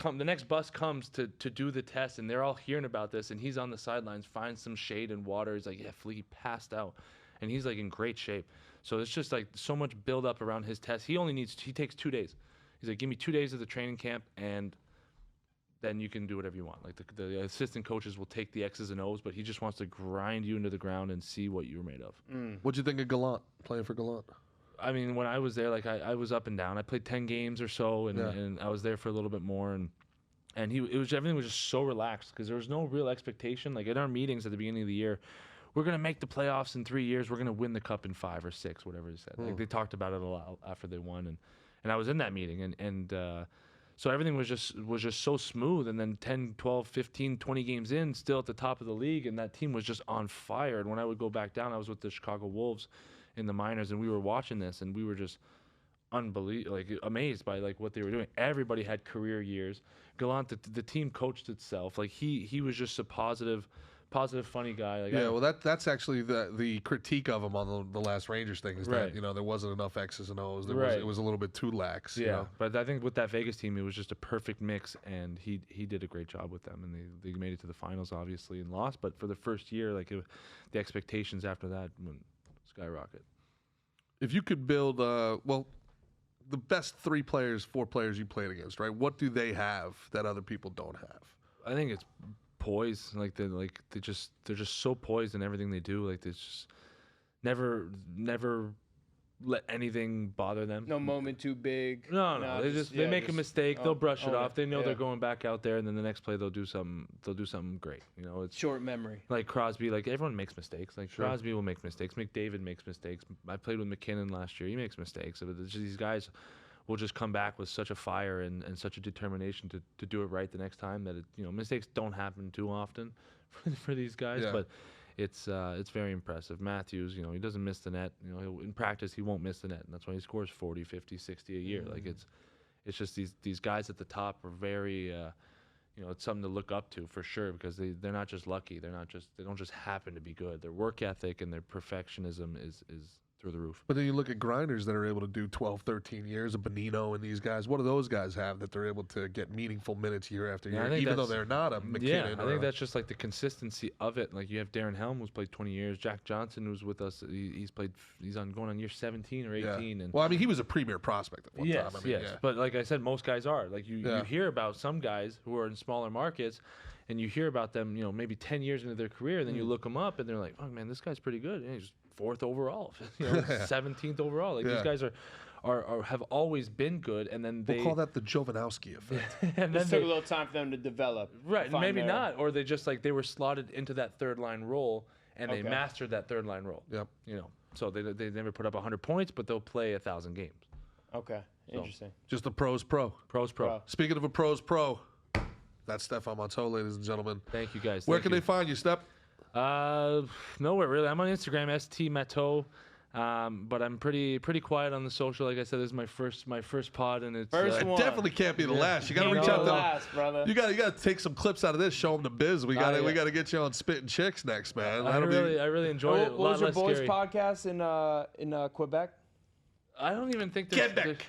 the next bus comes to do the test, and they're all hearing about this, and he's on the sidelines, finds some shade and water. He's like, yeah, Flicky passed out, and he's like in great shape. So it's just like so much build up around his test. He takes 2 days. He's like, give me 2 days of the training camp, and then you can do whatever you want. Like the assistant coaches will take the X's and O's, but he just wants to grind you into the ground and see what you're made of.
What'd you think of Gallant, playing for Gallant?
I mean, when I was there, like I was up and down. I played 10 games or so, and I was there for a little bit more, and everything was just so relaxed because there was no real expectation. Like in our meetings at the beginning of the year, we're gonna make the playoffs in 3 years. We're gonna win the cup in 5 or 6, whatever he said. Like they talked about it a lot after they won, and I was in that meeting, and so everything was just so smooth. And then 10, 12, 15, 20 games in, still at the top of the league, and that team was just on fire. And when I would go back down, I was with the Chicago Wolves in the minors, and we were watching this, and we were just amazed by like what they were doing. Everybody had career years. Gallant, the team coached itself. Like he was just a positive, funny guy. Like
Yeah, well, that's actually the critique of him on the last Rangers thing is
Right.
that there wasn't enough X's and O's.
Right.
It was a little bit too lax.
Yeah,
You know?
but I think with that Vegas team, it was just a perfect mix, and he did a great job with them, and they made it to the finals, obviously, and lost. But for the first year, the expectations after that went skyrocket.
If you could build, the best 4 players you played against, right? What do they have that other people don't have?
I think it's poise. They're just so poised in everything they do. Like they just never let anything bother them.
No moment too big.
No. They make a mistake. They'll brush it
own
off. They know
Yeah.
they're going back out there, and then the next play they'll do something great. It's
Short memory.
like Crosby. Like everyone makes mistakes. Like
Sure.
Crosby will make mistakes. McDavid makes mistakes. I played with McKinnon last year. He makes mistakes. But these guys will just come back with such a fire and such a determination to do it right the next time that mistakes don't happen too often for these guys.
Yeah.
But it's very impressive. Matthews, he doesn't miss the net. In practice he won't miss the net, and that's why he scores 40, 50, 60 a year. Like it's just these guys at the top are very it's something to look up to for sure, because they're not just lucky. They don't just happen to be good. Their work ethic and their perfectionism is through the roof.
But then you look at grinders that are able to do 12, 13 years, of Bonino and these guys. What do those guys have that they're able to get meaningful minutes year after
Yeah, I
year,
think
even though
that's-
they're not a McKinnon?
Yeah, I
or
think
a-
that's just like the consistency of it. Like you have Darren Helm, who's played 20 years. Jack Johnson, who's with us, he's going on year 17 or 18.
Yeah.
And
Well, I mean, he was a premier prospect at one
yes,
time. I mean,
yes.
yeah.
But like I said, most guys are. Like you
Yeah.
hear about some guys who are in smaller markets, and you hear about them, maybe 10 years into their career, and then you look them up, and they're like, oh man, this guy's pretty good. And he's 4th overall, 17th overall. Like
Yeah.
these guys have always been good, and then they
We'll call that the Jovanowski effect.
and then
Just took
they,
a little time for them to develop.
right,
find
maybe
their-
not, or they just they were slotted into that third line role, and they
Okay.
mastered that third line role.
Yep.
So they never put up 100 points, but they'll play 1,000 games.
Okay, interesting.
Just a pros pro.
Pros pro.
Pro.
Speaking of a pros pro, that's Stefan Monteau, ladies and gentlemen.
Thank you guys.
Where
Thank
can
you.
they find you, Step?
Nowhere really. I'm on Instagram, ST Matteau. But I'm pretty quiet on the social. Like I said, this is my first pod, and it's
First one.
Definitely can't be the last. You got to
Can't
reach
be
out
the
to
last, brother.
You got to take some clips out of this. Show them the biz. We got to
yeah.
we got to get you on Spitting Chicks next, man.
I
That'll
really enjoyed it. A
What
lot
was your
less
boys'
scary.
podcast in Quebec?
I don't even think there's
Quebec.
Quebec.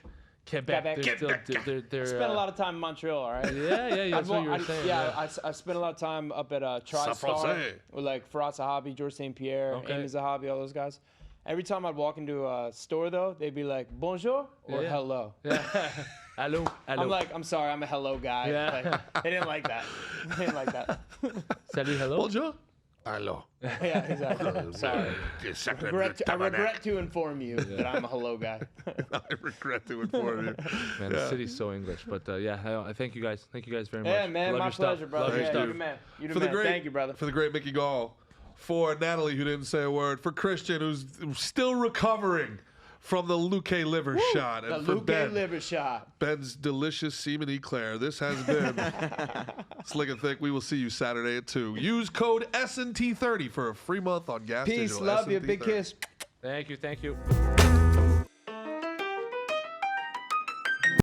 Quebec.
They're still, they're,
Spent a lot of time in Montreal, all right?
Yeah. That's what you were saying.
I spent a lot of time up at
Saint
TriStar
Français.
with like Faraz Zahabi, George St. Pierre,
Okay.
Amy Zahabi, all those guys. Every time I'd walk into a store, though, they'd be like, bonjour or
Yeah.
hello.
Hello.
I'm like, I'm sorry, I'm a hello guy.
Yeah.
Like, they didn't like that. They didn't like that.
Salut, hello.
Bonjour. Hello.
Yeah, exactly. Sorry. I regret to inform you that I'm a hello guy.
I regret to inform you.
Man, the city's so English, but I thank you guys. Thank you guys very much.
Yeah, man,
Love
my
your stuff.
pleasure, brother.
Love your
Yeah,
stuff.
you're the man. You're the
For the
man.
great,
Thank you, brother.
For the great Mickey Gall, for Natalie, who didn't say a word, for Christian, who's still recovering from the Luque liver shot.
The
And for
Luque
Ben,
liver shot.
Ben's delicious semen eclair. This has been Slick and Thick. We will see you Saturday at 2. Use code SNT30 for a free month on Gas
Peace,
Digital.
love you,
SNT30.
big kiss.
Thank you.